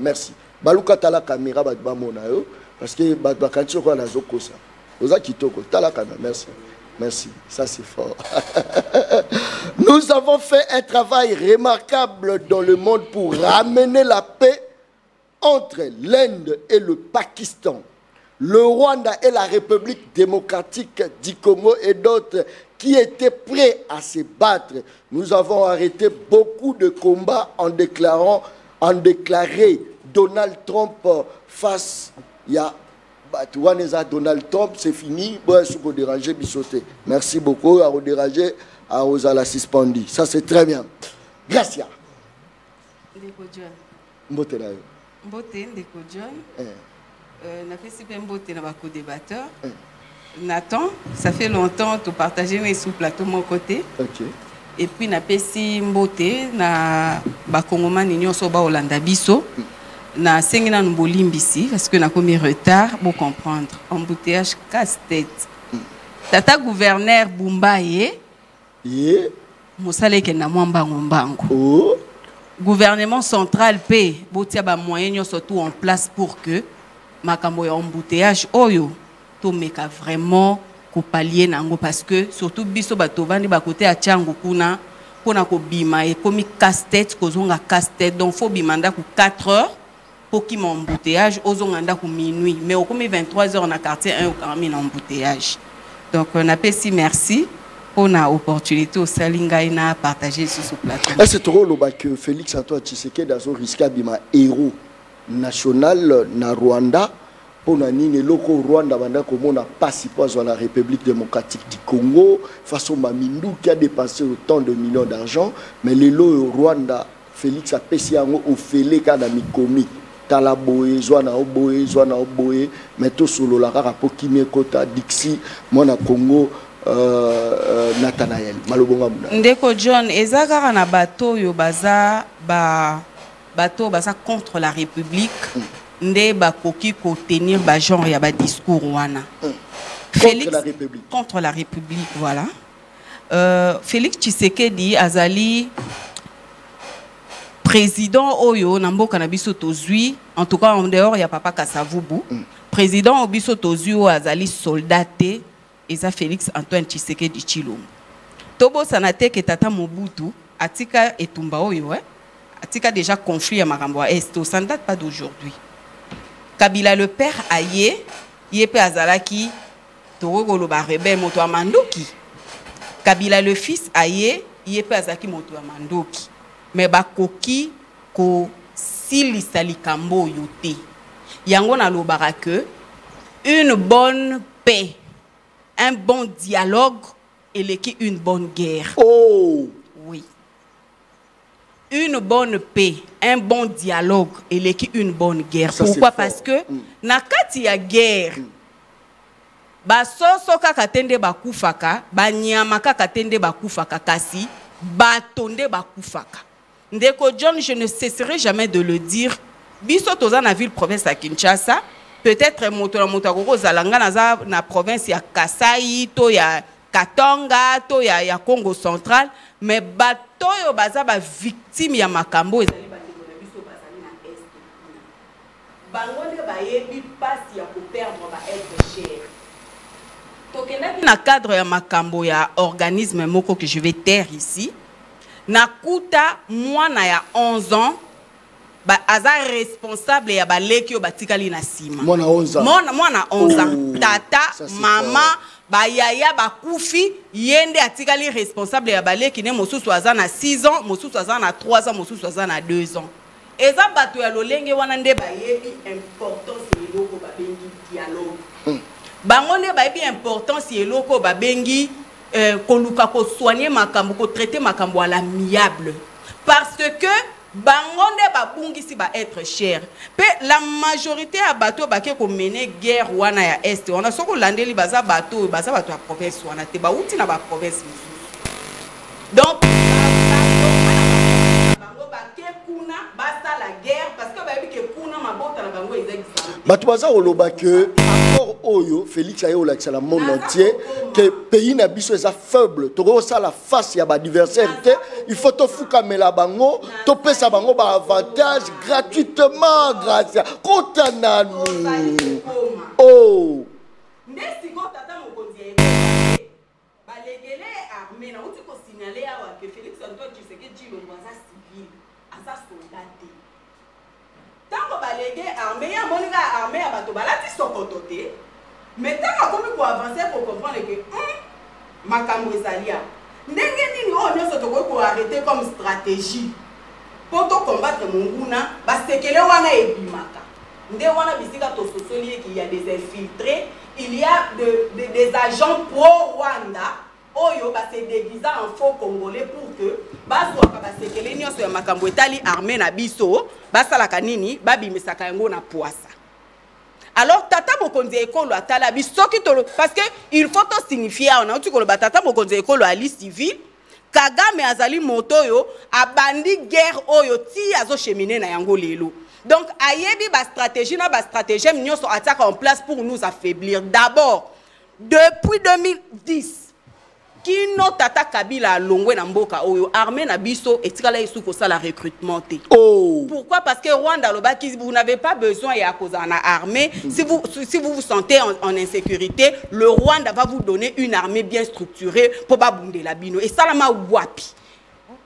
merci. Baluka tala caméra ba mona yo parce que ba kancho ko na zoko ça. Oza kitoko tala caméra merci. Merci, ça c'est fort. Nous avons fait un travail remarquable dans le monde pour ramener la paix entre l'Inde et le Pakistan, le Rwanda et la République démocratique du Congo et d'autres qui étaient prêts à se battre. Nous avons arrêté beaucoup de combats en déclaré Donald Trump face à Donald Trump, c'est fini. Merci beaucoup à déranger à Osala Sispondi. Ça c'est très bien. Gracias. Mbote Ndeko John. Na fait super mbote na bako débatteur. Nathan, ça fait longtemps que tu partageais mes sous plateau mon côté. Ok. Et puis na pesi mbote na bakongoma ninyo so ba Olanda biso. Na sengina mbolimbisi parce que na commis retard pour comprendre. Embouteillage casse-tête. Tata gouverneur Bumbaye. Yeah. Mosale ke na mwambango mbango. Oh. Gouvernement central paie botia ba moyens surtout en place pour que makambo ya embouteillage oyo to meka vraiment ko pallier nango parce que surtout biso bato bandi ba côté a Tchango kuna pona ko bima et comme casse-tête kozonga casse-tête donc faut bimanda ku 4 heures pour qui embouteillage ozonga ku minuit mais au comme 23 heures na quartier 1 au carmi na embouteillage donc on appelle si merci pour la opportunité au Salinga na partager sur ce plateau. C'est trop le que Félix Antoine Tshisekedi a risqué bima héros national na Rwanda pour na nini loko Rwanda banda komona passeport dans la République démocratique du Congo façon Mamindu qui a dépensé autant de millions d'argent mais les lots Rwanda Félix a payé au félé kana mikomi talaboye zwana oboye mais to solo la rapport kimie kota Dixi mona Congo Nathanaël malobonga muna Ndeko John ezaka na bato yo baza bato baza contre la République nde bakoki ko tenir ba genre ya ba discours wana Félix contre la République voilà Félix Tshisekedi azali président oyo na mboka na biso tozui en tout cas en dehors ya papa Kasavubu président obiso tozui o azali soldaté Eza Félix Antoine Tshisekedi Tshilombo. Tobo sanate ke tata Mobutu atika etumba oyo atika déjà conflit à makambo est au ça ne date pas d'aujourd'hui. Kabila le père aye yepe azalaki torogolo ba rebelle moto amandoki. Kabila le fils aye yepe azaki moto amandoki. mais bakoki ko silisa likambo yote. Yango na lobara que une bonne paix, un bon dialogue et une bonne guerre. Oh oui. Une bonne paix, un bon dialogue et une bonne guerre. Ça, pourquoi? Parce que na kati ya guerre basoso kaka tende bakufaka, banyama kaka tende bakufaka, kasi batonde bakufaka. Ndeko John, je ne cesserai jamais de le dire. Biso toza na ville province à Kinshasa, peut-être moto zalanga na province ya Kasai, to ya Katonga, to ya Congo central, mais bato yo baza ba victime ya makambo ezali bandeko na biso bazali na est. Bango nde bayebi pasi ya ko perdre ba être cher. Tokendaki na cadre ya makambo ya organisme moko que je vais taire ici. Nakuta mwana ya 11 ans ba aza responsable ya baleki yo batikali na sima. Mwana 11 ans. Mwana 11 ans. Tata, mama, ba yaya bakufi yende atikali responsable ya baleki ne mosusu aza na 6 ans, mosusu aza na 3 ans, mosusu aza na 2 ans. Eza bato ya lolenge wana nde bayebi importance eloko babengi dialogue. Bango nde bayebi importance eloko babengi koluka ko soigner makambo, ko traiter makambo à l'amiable. Parce que bangonde ba bungisi ba être cher. Pe la majorité à bateau ba ko mener guerre wana ya est. On a soko landeli baza bateau ya province wana te ba uti na ba province. Donc bango ba ke kuna basa la guerre parce que ba bi ke kuna mabota na bango exemple. Bato baza oloba que accord oyo Félix ayo la le monde entier que pays na biso est faible. Toko ça la face ya ba adversaire, il faut to fuka mela bango, to pesa bango ba avantage gratuitement grâce à kotananu. Oh. Ndesi ko tata mokonzi ba legele armée na uti ko signaler awa que Félix Antoine Tshisekedi Tshilombo asa civil, asa soldat. Tango balege armée ya moninga armée ya bato balati sokoto te, mais tango komi ko avancer pour comprendre que makambo ezalia ndenge nini o nyoso to ko arrêter comme stratégie pour to combattre monguna basekele wana ebimaka nde wana bisika to sosoli qu'il y a des infiltrés, il y a des agents pro Rwanda oyo ba se déguisant en faux congolais pour que bazwaka basekele nyonso ya makambo etali armée na biso basalaka nini babimisaka yango na poasa. Alors tata mokonzi ekolo atala bisoki to parce que il faut to signifier on a uti ko ba tata mokonzi ekolo ali civil Kagame azali moto yo abandi guerre oyo ti azo cheminer na yango lelo. Donc ayebi ba stratégie na ba stratégie nyonso attaque en place pour nous affaiblir. D'abord depuis 2010 Kino tata Kabila alongwe na mboka oyo armée na biso etikala isuko sala recrutement te. Oh. Pourquoi? Parce que Rwanda lobaki vous n'avez pas besoin ya koza na armée. Si vous vous sentez en insécurité, le Rwanda va vous donner une armée bien structurée pour ba bundela bino. Et salama wapi.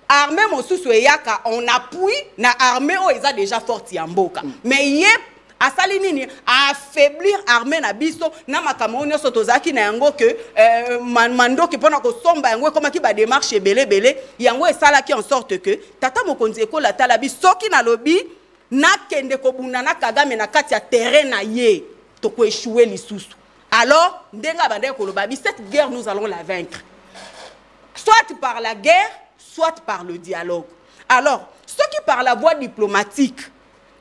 Armée mosusu yaka on appuie na armée o eza déjà forte ya mboka. Mais yep asali nini affaiblir armée na biso na makambo nyonso tozaki na yango que mando ki pona ko somba yango comme ki ba démarche belé yango esala ki en sorte que tata mokonzi ekola tala biso ki na lobi na kende ko bunda na Kagame na kati ya terrain na ye to ko échouer lisusu. Alors ndenga bande ko lobabi cette guerre nous allons la vaincre soit par la guerre soit par le dialogue. Alors ceux qui par la voie diplomatique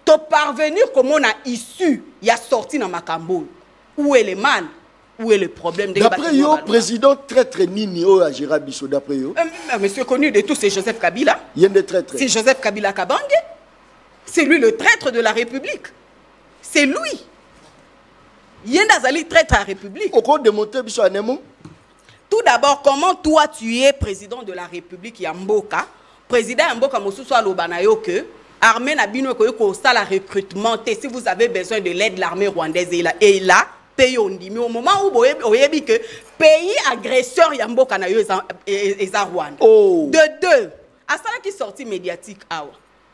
to parvenir comme on a issu, il y a sorti dans Makambo. Où est le mal? Où est le problème? D'après yo, président traître Nini o agira biso d'après yo. Monsieur connu de tous, c'est Joseph Kabila. Il y a des traîtres. C'est Joseph Kabila Kabange. C'est lui le traître de la République. C'est lui. Il y a des traître à la République. Au cours de monter biso anemo. Tout d'abord, comment toi tu es président de la République Yamboka? Président Yamboka mosusu alobana yo que armée na bino ko sala recrutement si vous avez besoin de l'aide l'armée rwandaise est là pays ondimi au moment où oyebi que pays agresseur yamboka na yo eza Rwanda. Oh. De deux à ça qui sorti médiatique awa.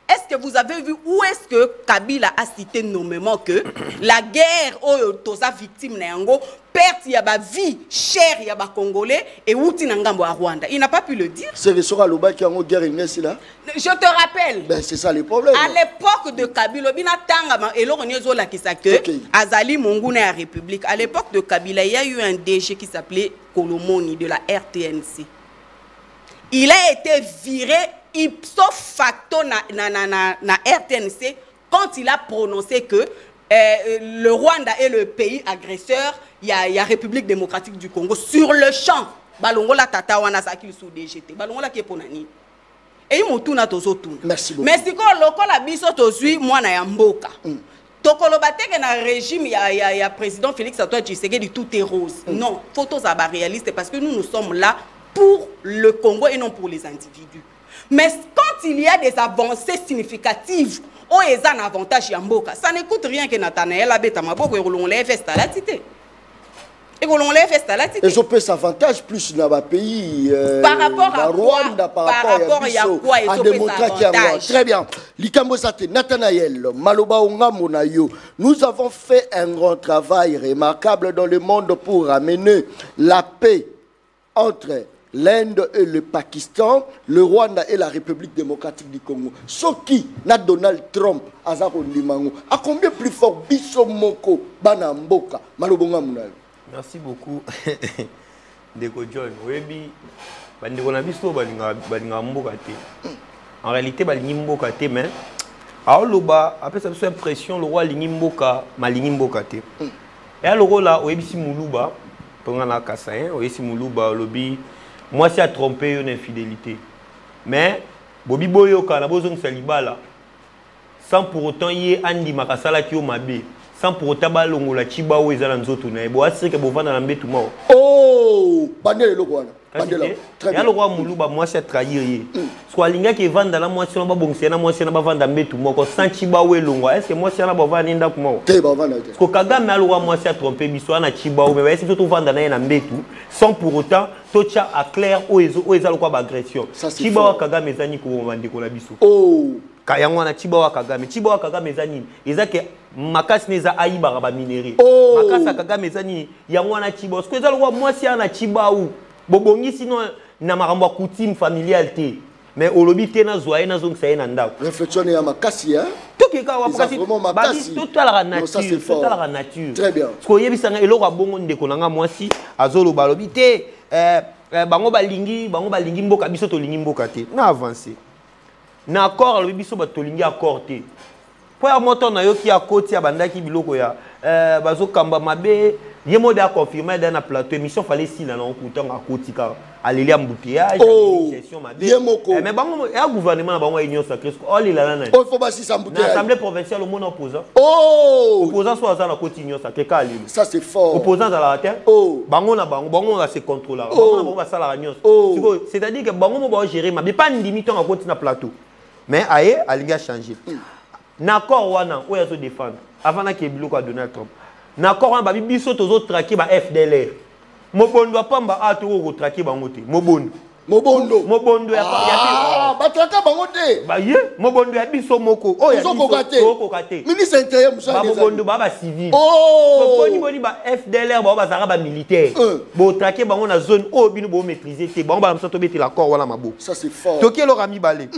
Est-ce que vous avez vu où est-ce que Kabila a cité nommément que la guerre oyo toza victime na yango perte ya ba vie chère ya ba Congolais et outi na ngambo à Rwanda. Il n'a pas pu le dire. C'est le sera le qui a en guerre ici là. Je te rappelle. Ben c'est ça le problème. À l'époque de Kabila, bina tanga et l'organisation la qui s'accueille Azali Monguna à République. À l'époque de Kabila, il y a eu un DG qui s'appelait Kolomoni de la RTNC. Il a été viré ipso facto na RTNC quand il a prononcé que le Rwanda est le pays agresseur, il y a République démocratique du Congo sur le champ. Balongola tata wana sakili sous DGT. Balongola qui est pour nani. Et il mutuna tozo tuna. Merci beaucoup. Mais si ko lokola biso tozui mwana ya mboka. Tokolobateke na régime ya président Félix Antoine Tshisekedi tout est rose. Non, photos à réaliste parce que nous sommes là pour le Congo et non pour les individus. Mais quand il y a des avancées significatives, oh, il y a un avantage Yamboka. Ça ne coûte rien que Nathanaël Abeta Maboko et on l'a fait à la tité. Et on l'a fait à la tité. Et on peut s'avantage plus dans le pays. Par rapport à Rwanda, par rapport à quoi à démocratie. Très bien. Likambo Sate, Nathanaël, Maloba Ongamonayo, nous avons fait un grand travail remarquable dans le monde pour amener la paix entre l'Inde et le Pakistan, le Rwanda et la République démocratique du Congo. Ce qui n'a Donald Trump, Azaro Limango, à combien plus fort Biso Moko, Banamboka, Malobonga Mounayo. Merci beaucoup. Deko John, Webi, Bandeko Nabiso, Balinga Mboka. En réalité, Balingi Mboka, mais Aoloba, après ça, c'est impression, le roi Lingi Mboka, Malingi Mboka. Et alors là, Webi Simoulouba, pendant la Kassaïen, Webi Simoulouba, Lobi. Moi, c'est à tromper une infidélité. Mais, Bobi Boyoka, na bozong salibala, sans pour autant y ait Andi Makasala qui mabe, sans pour autant balongo la chiba ou ezala nzoto na ebo asiri ke bovana na mbetu mao. Oh, bandele lokwana. Bandele. Très bien. Ya lokwa muluba moi c'est trahir ye. Soit linga qui vanda la moi na ba bongse na moi na ba vanda mbetu moko sans chiba ou elongo. Est-ce que moi na ba vanda nda kumao? Te ba vanda. Ko Kagame a lokwa moi c'est tromper biso na chiba ou mais est-ce que tu vanda na mbetu sans pour autant tocha à clair ou ezala quoi agression. Chiba wa Kagame ezani ko bandeko na biso. Oh. Kayango na Chibawa Kagame. Chibawa Kagame ezani. Ezake makasi neza ayiba ba minéré. Makasa Kagame ezani yango na Chibawa. Ce que ezalo kwa mwasi na Chibawa. Bobongi sinon na makambo coutume familiale te. Mais olobi te na zoye na zong saye na ndako. Réflexion ya makasi hein. Tout qui ka wa makasi. Tout la nature. Tout la nature. Très bien. Ce ko yebisanga eloko bongo ndeko nanga mwasi azolo balobi te bango balingi mboka biso to lingi mboka te. Na avancer. Na accord le biso ba tolingi accord te po ya moto na yo ki akoti ya bandaki biloko ya bazo kamba mabe ye mode a confirmer dans na plateau émission fallait si na nkuta akoti ka aleli embouteillage gestion mabe mais bango ya gouvernement na bango union sacrée oh lila na il faut ba si embouteillage l'assemblée provinciale au monde opposant opposant soit za na koti union sacrée ka aleli ça c'est fort opposant za la terre bango na bango va se contrôler bango va sala union c'est-à-dire que bango mo ba gérer mabe pas ndimi to na koti na plateau. Mais aïe, il a changé. N'accord wana, où est-ce défendre avant qu'il y ait Donald Trump. N'accord wana, babi biso tozo traquer ba FDLR. Mobondo pamba a to traquer bangote. Mobondo ya pa. Ba traquer bangote. Ba ye, Mobondo ya biso moko. Oh ya biso kokate. Ministre intérieur Moussa. Mobondo ba civil. Oh. Boni ba FDLR ba zara ba militaire. Bo traquer bango na zone o bino bo maîtriser te. Bango ba msato beti l'accord wana mabo. Ça c'est fort. Toki lo rami balé.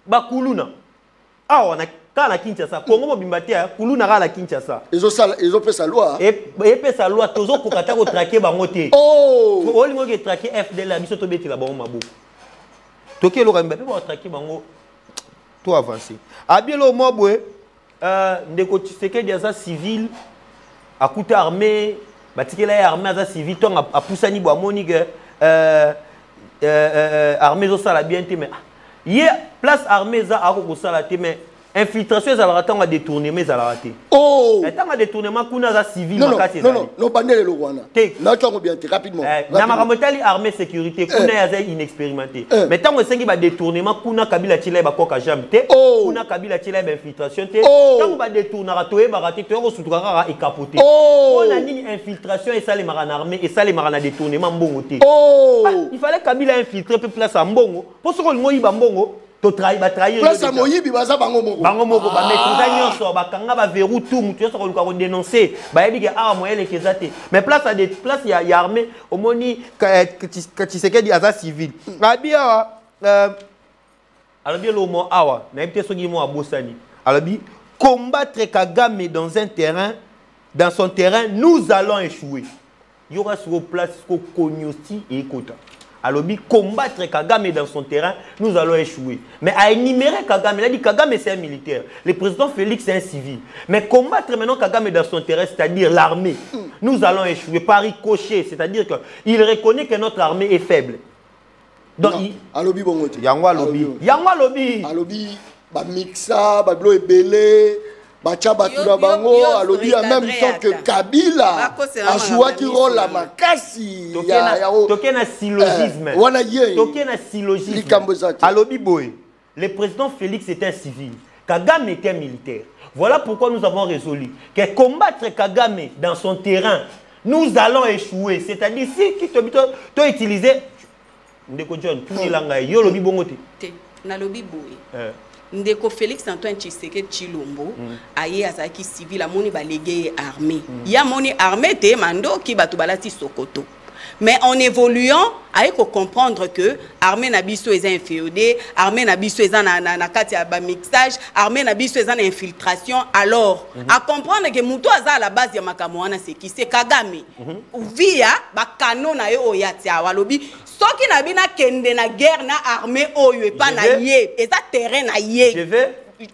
Bakuluna awa na kala Kinshasa Congo mobimbati ya kuluna kala Kinshasa ils ont fait sa loi et sa loi tozo kokata ko traquer bango te olingo ke traquer FDL biso to beti la bango mabu toke lo kambe pe ba traquer bango to avancer abielo mobwe ndeko Tshisekedi ya civil akuta armée batikela ya armée za civil to a pusani bo amoni que armée zo sala bien te mais hier, place armée, ça a été mais infiltration, ça a été détournement, ça a été. Oh! Et tant que détournement, kuna za civil, non, bandele le Rwanda. Là, tu as bien, rapidement. Namakambotali armée sécurité, kuna ya inexpérimenté. Mais tant que c'est qui va détournement, kuna Kabila Tila ba koka jamte, kuna Kabila Tila ba infiltration te. Tant que va détournement, toé ba raté, toé rosutukara et capoté. On a une infiltration et ça les marans armés et ça les marans détournement mbongo te. Il fallait Kabila infiltrer peu place à mbongo. Pour ce qu'on moi mbongo. to trahir place à moyibi baza bango moko ba maîtriser nyonso ba kanga ba verrou tout mutu so ko dénoncer ba yebi ke moyen les kezate mais place à des places il y a armée au moni Tshisekedi aza civil abia alobi lo mo awa na yebite soki mo abosani alobi combattre Kagame dans son terrain nous allons échouer il y aura sur place ko konyosti et kota alobi combattre Kagame dans son terrain, nous allons échouer. Mais à énumérer Kagame, il a dit Kagame c'est un militaire, le président Félix c'est un civil. Mais combattre maintenant Kagame dans son terrain, c'est-à-dire l'armée, nous allons échouer par ricochet, c'est-à-dire qu'il reconnaît que notre armée est faible. Donc, alobi bongote. Yango alobi. Yango alobi. Alobi, ba mixa, ba blo ebele. Batura bango alobi en même temps que Kabila a joué qui rôle la makasi token na syllogisme token na syllogisme alobi boy le président Félix était un civil Kagame était militaire voilà pourquoi nous avons résolu que combattre Kagame dans son terrain nous allons échouer c'est-à-dire si qui to utiliser ndeko John tout ilanga yo lobi bongo te na lobi boy Ndeko Félix Antoine Tshisekedi Tshilombo aye azaki civil amoni balégué armée. Ya moni armée te mando ki batu balati Sokoto. Mais en évoluant, aye ko comprendre que armée na biso eza inféodé, armée na biso eza na kati ya ba mixage, armée na biso eza na infiltration alors à comprendre que muto aza à la base ya makambo wana c'est qui c'est Kagame. Via ba canon na yo oyatia walobi soki na bina kende na guerre na armée oyo pas na yé et ça terrain na yé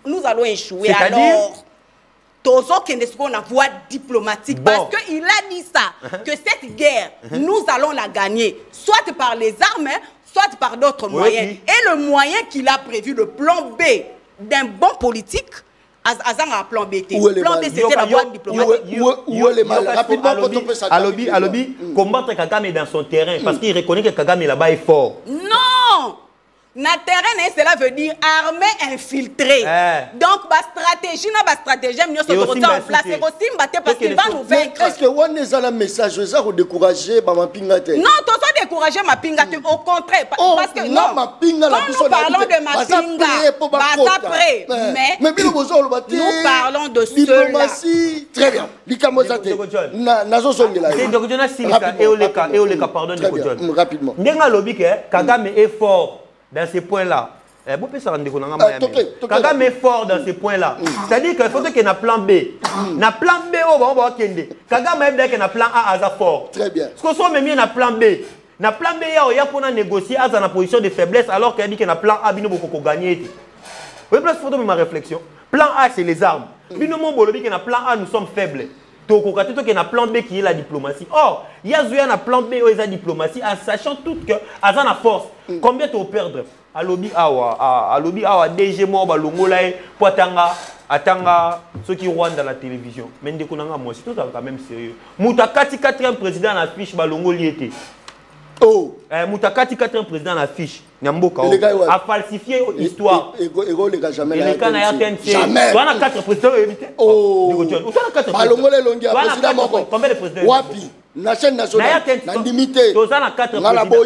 nous allons échouer alors tozo kende ce qu'on a voie diplomatique parce que il a dit ça que cette guerre nous allons la gagner soit par les armes soit par d'autres moyens et le moyen qu'il a prévu le plan B d'un bon politique Azanga plan B. Plan B c'était la voie diplomatique. Où est le mal rapidement Alobi combattre Kagame dans son terrain parce qu'il reconnaît que Kagame là-bas est fort. Non. Na terrain cela veut dire armée infiltrée. Donc ba stratégie mieux se retrouver en place et aussi mbaté parce qu'il va nous vaincre. Est-ce que on est à la message ça pour décourager ba mapingate? Non, toi ça décourager mapingate au contraire parce que non mapinga la nous parlons de mapinga mais nous parlons de diplomatie. Très bien. Likamozate. Nazo songela. C'est donc Jonas Silika et Oleka pardon de rapidement. Ndenga lobi que Kagame est fort dans ces points-là. Kagame est fort dans ces points-là. C'est-à-dire qu'il faut qu'il y ait un plan B. Un plan B, Kagame est un plan A à fort. Très bien. Ce qu'on soit même un plan B. Un plan B, il y a pour négocier à une position de faiblesse alors qu'il dit qu'il y a un plan A, il faut gagner. Vous voyez, place photo de ma réflexion. Plan A, c'est les armes. Binomo Bolobi, qu'il y a un plan A, nous sommes faibles. Donc, il y a un plan B qui est la diplomatie. Or, il y a un plan B où il y a la diplomatie, en sachant tout que, à la force, combien tu vas perdre? Alobi awa, DG Moba, Longolae, Poitanga, Atanga, ceux qui rendent dans la télévision. Mais moi, c'est tout quand même sérieux. Moutakati, 4e président à la fiche, Balongoli était. Oh! Moutakati, 4e président à la fiche. Nyamboka a falsifié l'histoire. Les gars, jamais. Les gars, jamais. Tu as 4 présidents évité. Oh! Tu as 4 présidents. Combien de présidents? Wapi? La chaîne nationale. La limité. Tu as 4 présidents.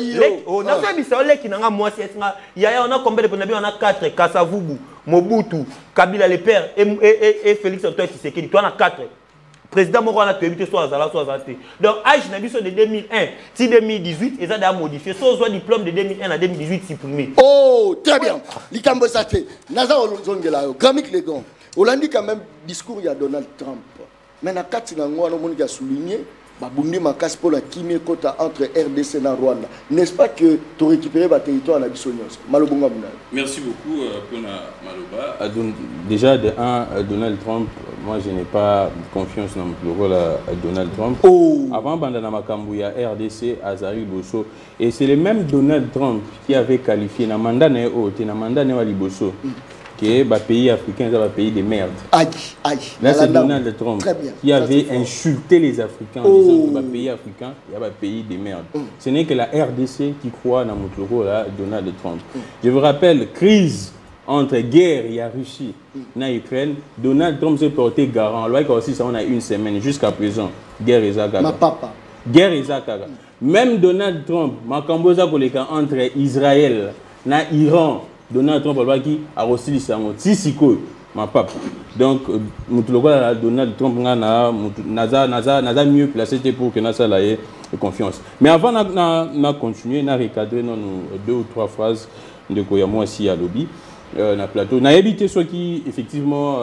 Il y a combien de présidents? On a 4. Kassavubu, Mobutu, Kabila le père et Félix Antoine Tshisekedi. Tu en as 4. Président Morana tu éviter soit Azala soit Azate. Donc âge nabiso de 2001, si 2018 et ça a modifié. Soit diplôme de 2001 à 2018 supprimé. Oh, très bien. Likambo Sate. Naza Olongela, Gramik Legon. Hollandi quand même discours il y a Donald Trump. Mais na kati na ngwa no moni a souligné babundi makas pour la kimie kota entre RDC et Rwanda. N'est-ce pas que tu récupérer le territoire à la Bissonios? Malobonga Muna. Merci beaucoup Pona Maloba. Déjà de Donald Trump, moi je n'ai pas confiance dans le rôle à Donald Trump. Oh. Avant Bandana Makambouya RDC Azari Bosso et c'est le même Donald Trump qui avait qualifié na mandat na Liboso. Que les pays africains sont des pays de merde. Aïe. Là, c'est Donald Trump qui avait insulté les Africains en disant que les pays africains, il y a des pays de merde. Ce n'est que la RDC qui croit dans notre rôle à Donald Trump. Je vous rappelle, crise entre guerre et la Russie en Ukraine, Donald Trump s'est porté garant. Alors aussi, ça, on a une semaine jusqu'à présent. Guerre et Zagaga. Ma papa. Guerre et Zagaga. Même Donald Trump, Makamboza Koleka entre Israël et Iran, Donald Trump a aussi dit ça. Ma papa. Donc, Donald Trump n'a mieux placé pour que ça ait confiance. Mais avant de continuer, on a recadré 2 ou 3 phrases de Koyamo ici à lobby. Na plateau. On a évité ceux qui, effectivement,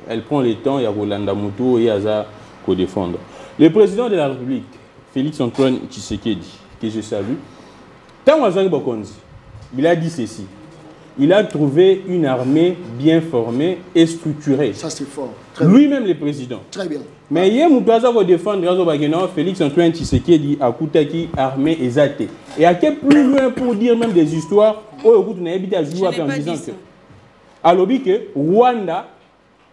elle prend le temps, il y a Rolanda Moutou et Aza pour défendre. Le président de la République, Félix Antoine Tshisekedi, que je salue, il a dit ceci. Il a trouvé une armée bien formée et structurée. Ça, c'est fort. Lui-même, le président. Très bien. Mais hier, nous devons défendre Félix Antoine Tshisekedi à Koutaki, armée et Zate. Et à quel plus loin pour dire même des histoires, où on a habité à jouer en disant que. Alors, que Rwanda,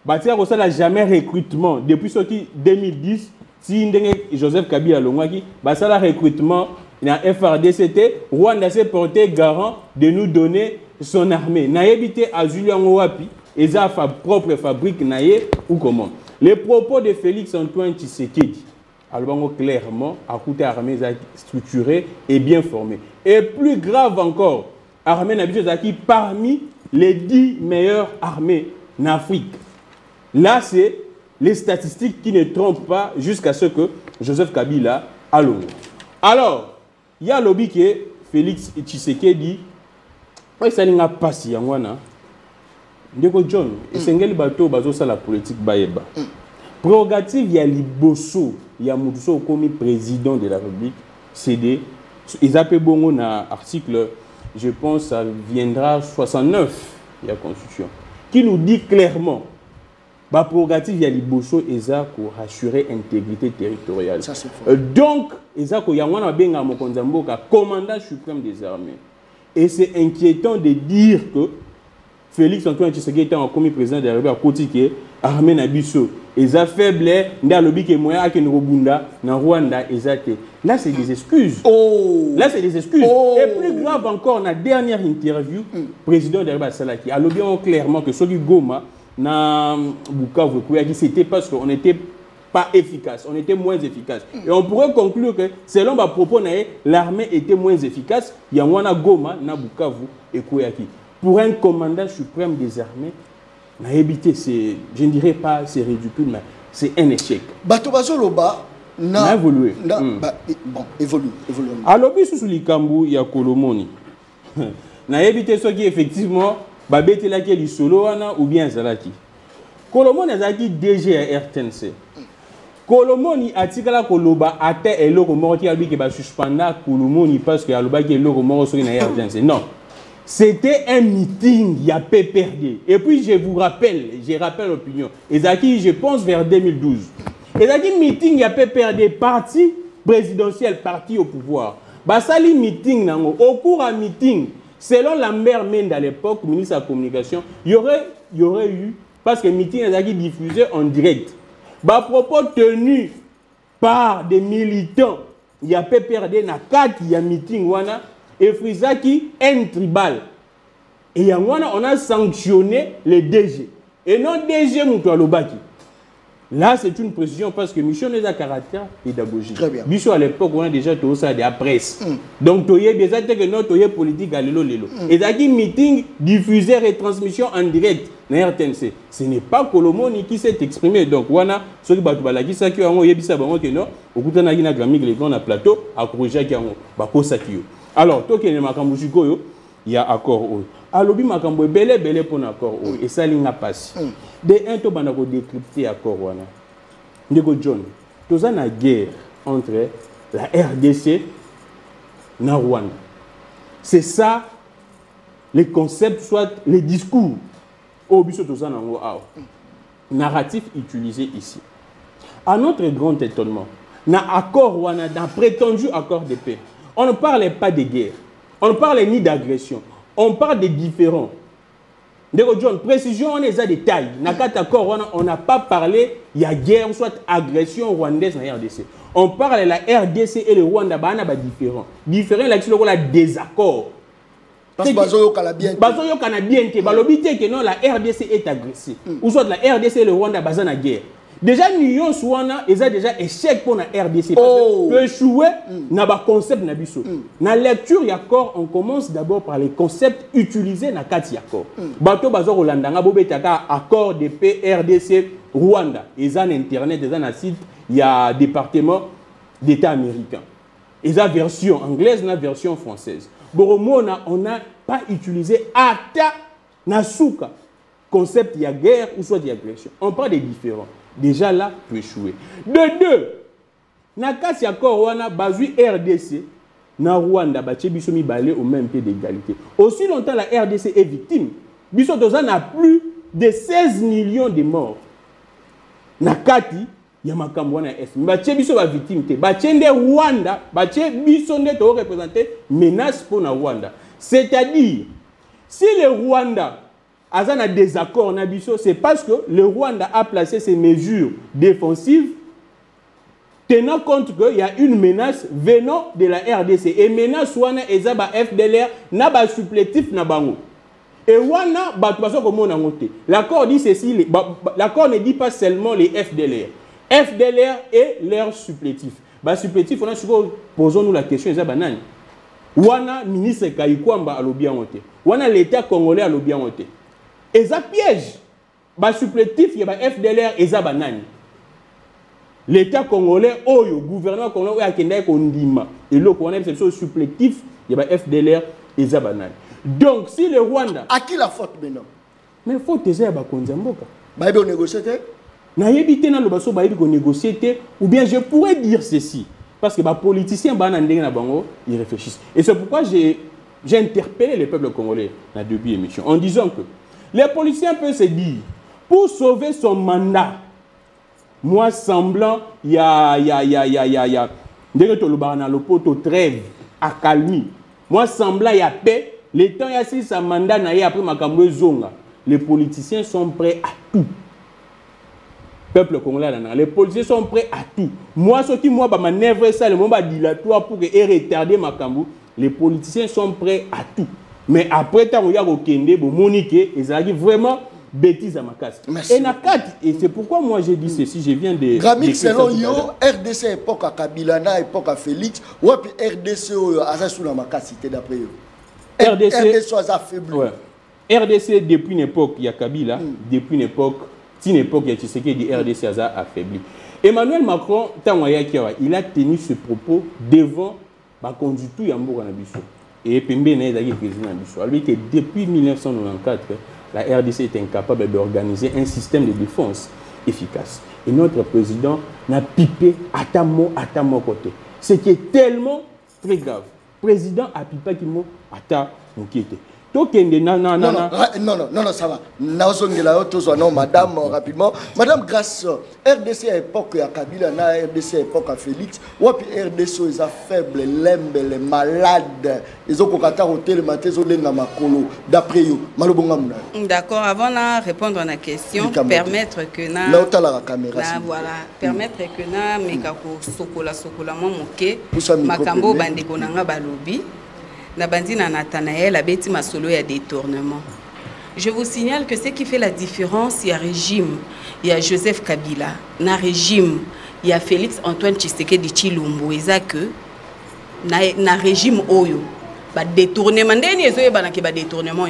n'a jamais recrutement. Depuis 2010, si Joseph Kabila Longwaki, ça a recrutement, dans FRDC, Rwanda s'est porté garant de nous donner son armée. N'a habité à Julien Wapi, et sa propre fabrique naïe ou comment. Les propos de Félix Antoine Tshisekedi, alors clairement, à côté armée structurée et bien formée. Et plus grave encore, armée Nabijozaki parmi les 10 meilleures armées en Afrique. Là, c'est les statistiques qui ne trompent pas jusqu'à ce que Joseph Kabila a l'eau. Alors, il y a lobby qui est Félix Tshisekedi. Oui, ça n'a pas si yangwana. Ndeko John, et c'est un bateau bazo ça la politique baeba. Prérogative ya liboso ya mutuso comme président de la République, c'est des ils appellent bongo na article, je pense ça viendra 69 de la Constitution qui nous dit clairement ba prérogative ya liboso eza pour rassurer intégrité territoriale. Ça c'est fort. Donc eza ko yangwana benga mokonza mboka commandant suprême des armées. Et c'est inquiétant de dire que Félix Antoine Tshisekedi était en commis président de la République à côté que armée Nabiso. Ils ont faible, dans le bique moyen que nous rebunda dans Rwanda, là c'est des excuses. Là c'est des excuses. Et plus grave encore, dans la dernière interview, président de la République Salaki a lobby clairement que celui Goma na Bukavu c'était parce qu'on n'était pas efficace, on était moins efficace. Et on pourrait conclure que selon ma propos, l'armée était moins efficace. Il y a Wana Goma, na Bukavu et Kouyaki. Pour un commandant suprême des armées, je ne dirais pas c'est ridicule, mais c'est un échec. Bato Bazoloba n'a évolué. Bon, évolue. Alors, sous Likambu, il y a Kolomoni. N'a évité ce qui effectivement, Babete la qui est solo ou bien Zalaki. Kolomoni a dit DG à RTNC. Kolomoni a dit que la Koloba a été le remords qui a dit qu'il va suspendre Kolomoni parce que Aloba qui est le remords sur la RTNC. Non. C'était un meeting, il y a PPRD. Et puis je rappelle l'opinion. Ezaki, je pense vers 2012. Ezaki meeting, il y a PPRD, parti présidentiel, parti au pouvoir. Basali meeting, au cours d'un meeting, selon Lambert Mende à l'époque, ministre de la Communication, il y aurait eu, parce que le meeting Ezaki diffusé en direct. Propos tenus par des militants, il y a PPRD, il y a meeting, wana. Et Frisaki, un tribal. Et on a sanctionné les DG. Et non DG Moutoualobaki. Là, c'est une précision parce que mission n'est à caractère pédagogique. Très bien. Mission à l'époque, on a déjà tout ça de la presse. Donc, il y a des attaques que notre politique à l'élo. Et d'ailleurs, meeting, diffusé, retransmission en direct. RTNC. Ce n'est pas Kolomoni qui s'est exprimé. Donc, wana, ceux qui battent balaki, ça qui ont yébisa bango que non, au coup d'un agina grammique, les grands plateau, à corriger qui ont bako sakio. Alors, toi qui es makambo jikoyo, il y a accord. Alors, bi makambo belé pour l'accord. Et ça, il n'a pas passé. De un, to banako décrypter accord wana. Ndeko John, tous en a guerre entre la RDC et la Rwanda. C'est ça, les concepts, soit les discours. Au biso tous en a narratif utilisé ici. À notre grand étonnement, dans l'accord wana, dans prétendu accord de paix, on ne parlait pas de guerre. On ne parlait ni d'agression. On parle de différents. Ndeko John, précision, on est à détail. On n'a pas parlé, il y a guerre, soit agression rwandaise dans la RDC. On parle de la RDC et le Rwanda, il y a différents. Différents, là, il y a des accords. Parce que Bazoyo Canadien. Bazoyo Canadien, la RDC est agressée. Ou soit la RDC et le Rwanda, il y a guerre. Déjà, Nyon Swana, ils ont déjà échec pour la RDC. Parce que peut échouer dans le concept Nabiso. Dans la lecture Yakor, on commence d'abord par les concepts utilisés dans la carte Yakor. Bateau Bazor Hollanda, Bobetaka, accord de paix RDC Rwanda. Ils ont Internet, ils ont un site, il y a département d'État américain. Ils ont version anglaise, une version française. Boromo, on n'a pas utilisé Ata Nasuka. Concept, il y a guerre ou soit il y a agression. On parle des différents. Déjà là, peut échouer. De deux, Nakasi Yakor Wana, Bazui RDC, na Rwanda, Baché Bissomi Balé au même pied d'égalité. Aussi longtemps la RDC est victime, Bissot Tozan a plus de 16 millions de morts. Nakati, Yamakambwana S. Baché Bissot va victime. Baché de Rwanda, Baché Bissot de représenter menace pour la Rwanda. C'est-à-dire, si le Rwanda a un désaccord, c'est parce que le Rwanda a placé ses mesures défensives tenant compte qu'il y a une menace venant de la RDC. Et menace Rwanda et Zaba FDLR n'a pas supplétif na bango. Et Rwanda, l'accord dit ceci, l'accord ne dit pas seulement les FDLR. FDLR et leurs supplétifs. Supplétif, on a souvent posons-nous la question, Zaba nani. Rwanda, ministre Kayikwamba a l'obiangote. Rwanda, l'État congolais a l'obiangote. Et ça piège. Le supplétif, il y a FDLR et ça banane. L'État congolais, le gouvernement congolais, il y a Kondima. Et le supplétif, il y a FDLR et ça banane. Donc, si le Rwanda. À qui la faute maintenant? Mais il faut que tu aies Konzamboka. Bah, il négocier. Ou bien je pourrais dire ceci. Parce que les politiciens, ils réfléchissent. Et c'est pourquoi j'ai interpellé le peuple congolais dans le début de l'émission en disant que les policiers peuvent se dire, pour sauver son mandat, moi semblant, il y a, trêve, accalmie. Moi semblant, il y a paix, le temps, il y a si sa mandat, après ma zonga. Les politiciens sont prêts à tout. Peuple congolais, les policiers sont prêts à tout. Moi, ce qui moi, manœuvre ça, le moment dilatoire pour retarder ma cambou, les politiciens sont prêts à tout. Mais après, il y a Monique, ils arrivent vraiment bêtises à ma casse. Et c'est pourquoi moi j'ai dit ceci, je viens de... Gramix, selon yo, RDC époque à Kabila, époque à Félix, ou puis RDC à sous la macacité d'après eux. RDC a affaibli. RDC depuis une époque, il y a Kabila, depuis une époque, il y a Tshisekedi, RDC a affaibli. Emmanuel Macron, il a tenu ce propos devant la conduite tout Yambo Nabiso. Et Pembe n'est pas président Nabiso. Alors que depuis 1994, la RDC est incapable d'organiser un système de défense efficace. Et notre président n'a pipé à ta mot côté. Ce qui est tellement très grave. Le président a pipé qui mot à ta mot qui était. Non, ça va. Non, madame, rapidement. Madame, grâce RDC à l'époque à Kabila, RDC à l'époque à Félix, ou puis RDC ils sont faibles, les malades, ils ont qu'à taroter le matin, ils ont des namakolo. D'après eux, d'accord, avant de répondre à la question, permettre que permettre que na mekako sokola mo moke makambo bandeko nanga balobi. Nabandina Nathanaël a bêti ma solo ya détournement. Je vous signale que ce qui fait la différence, il y a régime, il y a Joseph Kabila, na régime, il y a Félix Antoine Tshisekedi Tshilombo, et que na régime oyo, ba détournement, détournement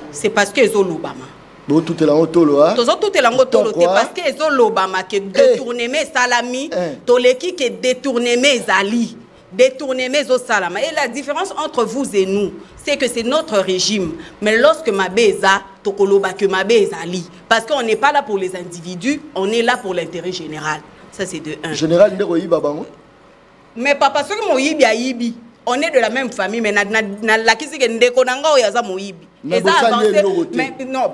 c'est parce que ils ont l'Obama. Tout est là en tolo, hein? Tout est là en tolo, parce que ils ont l'Obama qui détournement salami, toleki qui détournement zali. Détourner mes salama. Et la différence entre vous et nous, c'est que c'est notre régime. Mais lorsque Mabeza, Tokoloba, que Mabeza li, parce qu'on n'est pas là pour les individus, on est là pour l'intérêt général. Ça, c'est de un. Général Nderoyi Babango? Mais pas parce que Moyibi a Yibi. On est de la même famille, mais la kisi que Ndekonanga ou Yaza Moyibi. Mais non,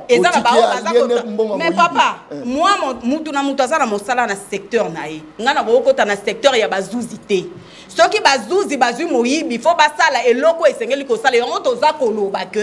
mais papa, moi, Moutuna Moutaza, mon salaire dans le secteur, dans le secteur, il y a bazuzité. Ceux qui bazouzi bazu Moyibi, il faut pas ça là et loko et sengeli ko ça les hontoza koloba que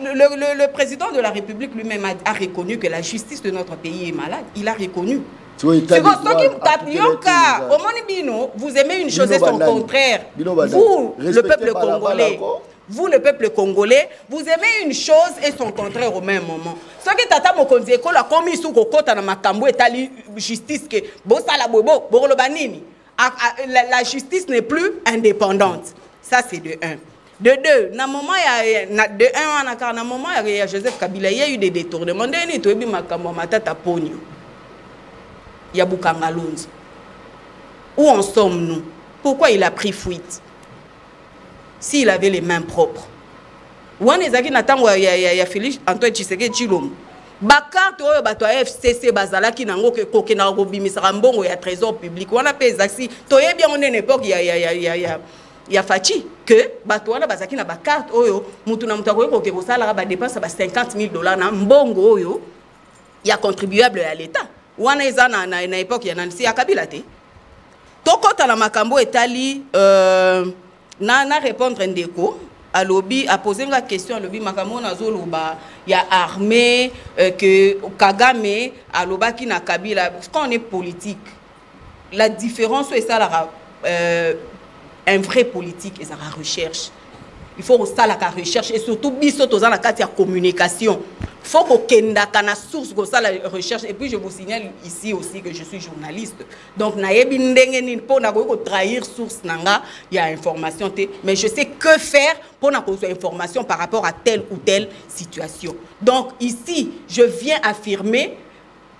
le président de la République lui-même a reconnu que la justice de notre pays est malade. Il a reconnu. C'est pour ça qu'il au Monibino, vous aimez une chose et son contraire. Vous, le peuple congolais, vous le peuple congolais, vous aimez une chose et son contraire au même moment. Ce que tata mokonzi ekola komi sou kokota na makambo etali justice que bosala bobo bokolo banini. La justice n'est plus indépendante. Ça c'est de 1. De 2, na moment de 1 na moment il y a Joseph Kabila, il y a eu des détournements. Ndeni toyebi makambo matata ponyo. Il y a Bukangalonzi. Où en sommes-nous? Pourquoi il a pris fuite? S'il avait les mains propres. Wan ezaki natango ya Félix Antoine Tshisekedi Tshilombo. Bakarte oyo bato ya FCC bazalaki nango ke kokena kobimisaka mbongo ya trésor public. Wana pe ezaki toyebi on une époque ya Fachi que bato wana bazaki na bakarte oyo mutu na mutu akoki koke kosala ba dépense ba $50,000 na mbongo oyo ya contribuable à l'État. Wana eza na époque ya Nancy ya Kabila te. Tokota na makambo etali na répondre ndeko à lobby a posé une question à lobby makambo na zoloba ya armée que Kagame à lobaki na Kabila quand on est politique la différence c'est ça un vrai politique et ça la recherche il faut ça la recherche et surtout biso toza na kati ya communication faut qu'on kenda kana source comme ça la recherche et puis je vous signale ici aussi que je suis journaliste donc na yebi ndenge ni po na ko trahir source nanga il y a information mais je sais que faire pour na ko information par rapport à telle ou telle situation donc ici je viens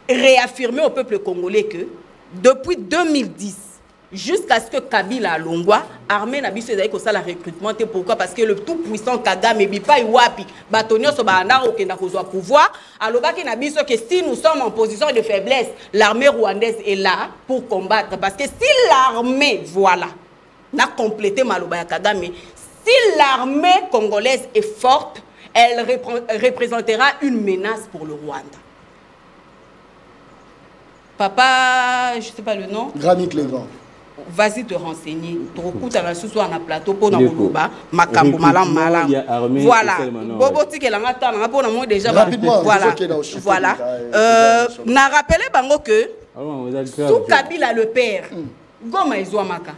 réaffirmer au peuple congolais que depuis 2010 jusqu'à ce que Kabila Longwa armée na biso ezali ko sala recrutement te pourquoi parce que le tout puissant Kagame bipa iwapi batonio so banda okenda kozwa pouvoir alobaki na biso que si nous sommes en position de faiblesse l'armée rwandaise est là pour combattre parce que si l'armée voilà n'a complété maloba ya Kagame si l'armée congolaise est forte elle représentera une menace pour le Rwanda. Papa, je sais pas le nom. Granit Legrand. Vas-y te renseigner. Tu as sous un plateau pour Namoloba, Makambo Malam. Voilà. Bobo Tikelanga Tana, pour nous déjà. Voilà. Voilà. N'a rappelé Bango que sous Kabila le père, Goma Ezouamaka.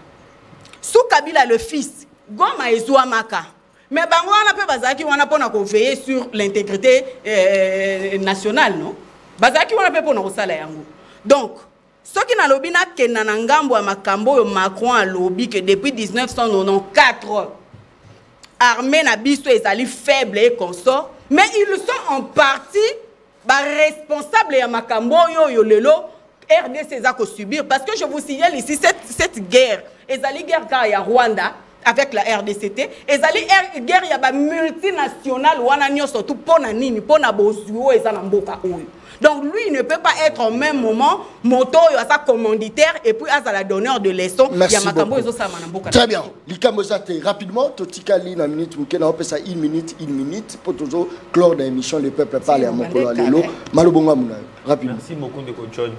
Sous Kabila le fils, Goma Ezouamaka. Mais Bango on a peu Bazaki, on a pas veiller sur l'intégrité nationale, non? Bazaki on a peu pour nous salaire. Donc ce qui n'a lobby n'a que nanangambo à makambo Macron a lobby que depuis 1994 armée na biso est allée faible et consort mais ils sont en partie responsables à makambo yo lelo RDC a ko subir parce que je vous signale ici cette guerre est allée guerre car ya Rwanda avec la RDCT et allée guerre ya ba multinationale wana nyo surtout pona nini pona bozuo ezana mboka oyo. Donc lui, il ne peut pas être au même moment moto, il a sa commanditaire et puis à la donneur de leçons. Merci beaucoup. Très bien. Rapidement, Totikali na minute, on peut ça une minute pour toujours clore l'émission Le Peuple parle à Mokolo Alelo. Malobonga Mouna. Rapidement. Merci beaucoup de John.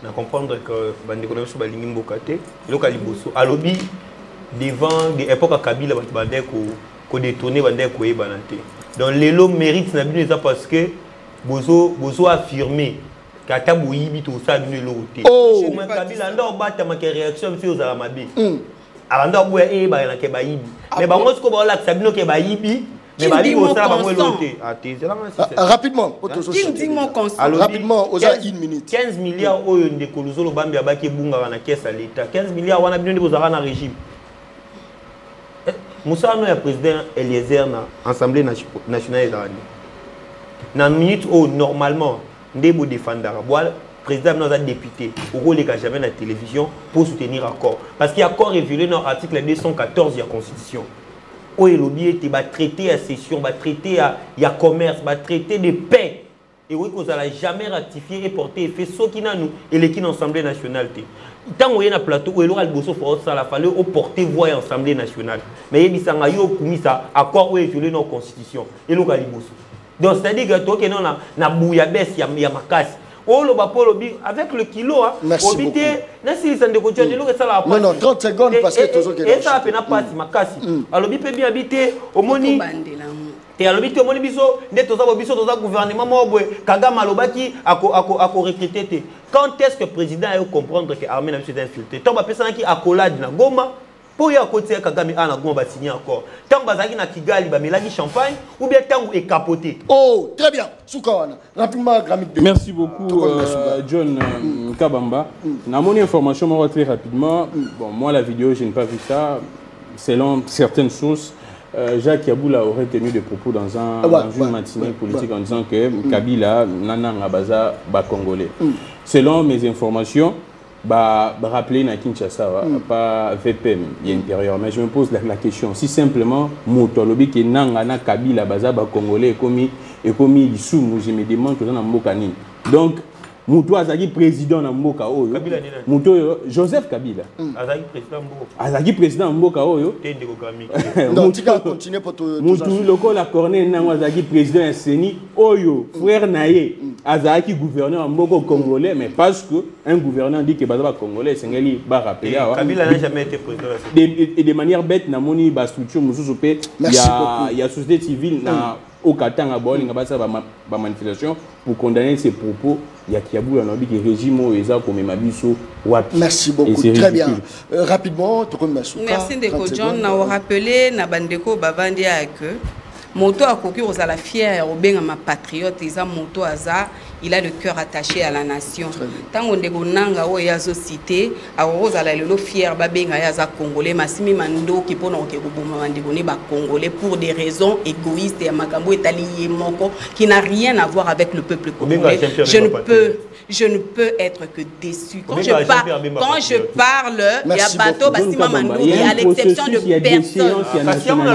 On comprendre que Bandeko so balingi mbokate, lokali boso. Alobi devant des époques à Kabila bandeko ko détourner bandeko e banate. Donc lelo mérite na bino parce que Bozo affirmé qu'Ata Bouyibi tout ça d'une l'autre. Oh, Kabila ndo bata ma réaction sur za mabi. Abanda bouya e ba na ke bayibi. Mais bango sko ba la sabino ke bayibi, mais bali bo ça ba mo l'autre. Rapidement, rapidement, oza une minute. 15 milliards oyo ndekoluzo lo bambi abaki bunga na caisse à l'état. 15 milliards wana bino bozara na régime. Moussa no ya président Eliezer na Assemblée nationale d'Arani. Dans une minute où normalement, nous défendons le président nous a député au rôle de jamais la télévision pour soutenir l'accord. Parce qu'il y a accord révélé dans l'article 214 de la Constitution. Où il va traiter à session, va traiter à commerce, va traiter de paix. Et oui, qu'on n'a jamais ratifié et porté effet ce qui n'a nous et l'équipe d'Assemblée nationale. Tant qu'on est un plateau où il aura le bosso pour ça, il fallait porter voix à l'Assemblée nationale. Mais il y a un accord où il est violé dans la Constitution. Et il y a le bosso. Donc c'est-à-dire que toi qui non na bouillabaisse il y a makasi. Oh le bapolo avec le kilo hein. Merci beaucoup. Non 30 secondes parce que toujours que et ça peine pas makasi. Alors bi peut bien habiter au moni. Et alors bi to moni biso nde toza gouvernement mobwe Kagame alobaki ako recruter te. Quand est-ce que le président a comprendre que armée na biso est infiltré? Tant ba personne qui accolade na Goma pour y côté Kagame ana gomba ba signer encore tant bazaki na Kigali ba melaki champagne ou bien tant est capoté. Oh très bien Soukawana rapidement Grammy. Merci beaucoup John Kabamba. Na mon information moi très rapidement bon moi la vidéo je n'ai pas vu ça selon certaines sources. Jacques Yaboula aurait tenu des propos dans une matinée politique en disant que Kabila nana ngabaza ba congolais. Selon mes informations rappeler na Kinshasa pas VPN intérieur mais je me pose la question si simplement motolobi que nanga na Kabila baza ba congolais et commis lisumu je me demande que dans mboka ni donc Moutou Azagi président en Mboka Oyo. Moutou Joseph Kabila. Azagi président Mboka Oyo. Non, tu vas continuer pour tout. Moutou Loko la cornée Nango Azagi président SNI Oyo frère Naye. Azagi gouverneur en Mboka congolais mais parce que un gouverneur dit que Bazaba congolais c'est ngeli ba rappeler. Kabila n'a jamais été président. Et de manière bête na moni ba structure mususu pe il y a société civile na au Katanga Bolinga basa ba manifestation pour condamner ces propos. Il y a Kiabou dans le régime comme Mabiso. Merci beaucoup, très bien. Rapidement, merci Ndeko John. Nous avons rappelé na bandeko babandi que moto a cocu aux la fière au bien ma patriote ils moto aza il a le cœur attaché à la nation. Tant on Ndeko nanga o yazo cité a rose à la lelo fière babenga yaza congolais masimi mando qui pona ke boboma Ndeko ne ba congolais pour des raisons égoïstes et makambo etali moko qui n'a rien à voir avec le peuple congolais. Je ne peux être que déçu. Quand je parle, il y a bateau Bassima Mandouri, à l'exception de personne.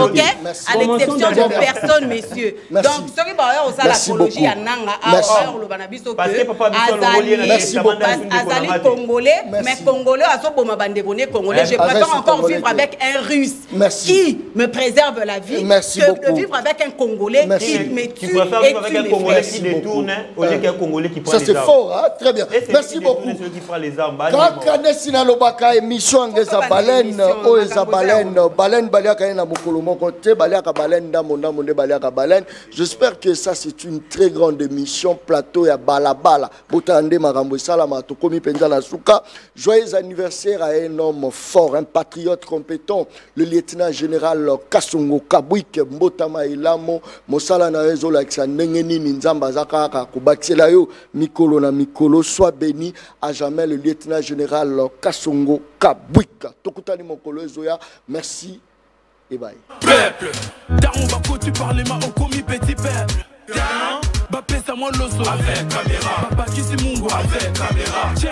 Ok? À l'exception de personne, messieurs. Donc, ce qui va aux l'apologie à Nanga, à le Banabiso, Azali congolais, mais congolais, à son bon bandégoné congolais, je préfère encore vivre avec un russe qui me préserve la vie que de vivre avec un congolais qui me tue et tue mes frères. Qui détourne au lieu qu'un congolais qui prend les armes. Ça c'est fort. Très bien. Merci beaucoup. Quand Nesina Lobaka émission angeza baleine o eza baleine baliaka na mokolo moko te baliaka baleine ndamonda monde baliaka baleine. J'espère que ça c'est une très grande émission plateau ya balabala. Botande makambo salama to komi penza na suka. Joyeux anniversaire à un homme fort, un patriote compétent, le lieutenant général Kasongo Kabwike Mbotama Ilamo Mosala na rezo la ndengeni nzamba zakaka kubaksela yo mikolo na mikolo. Soit béni à jamais le lieutenant général Kasongo Kabwika. Tokutani mokolo Zoya. Merci et bye. Peuple, Daron Bako, tu parles ma au commis petit peuple. Bappé ça moi l'osso avec caméra. Papa qui c'est Mungo avec caméra. Tiens.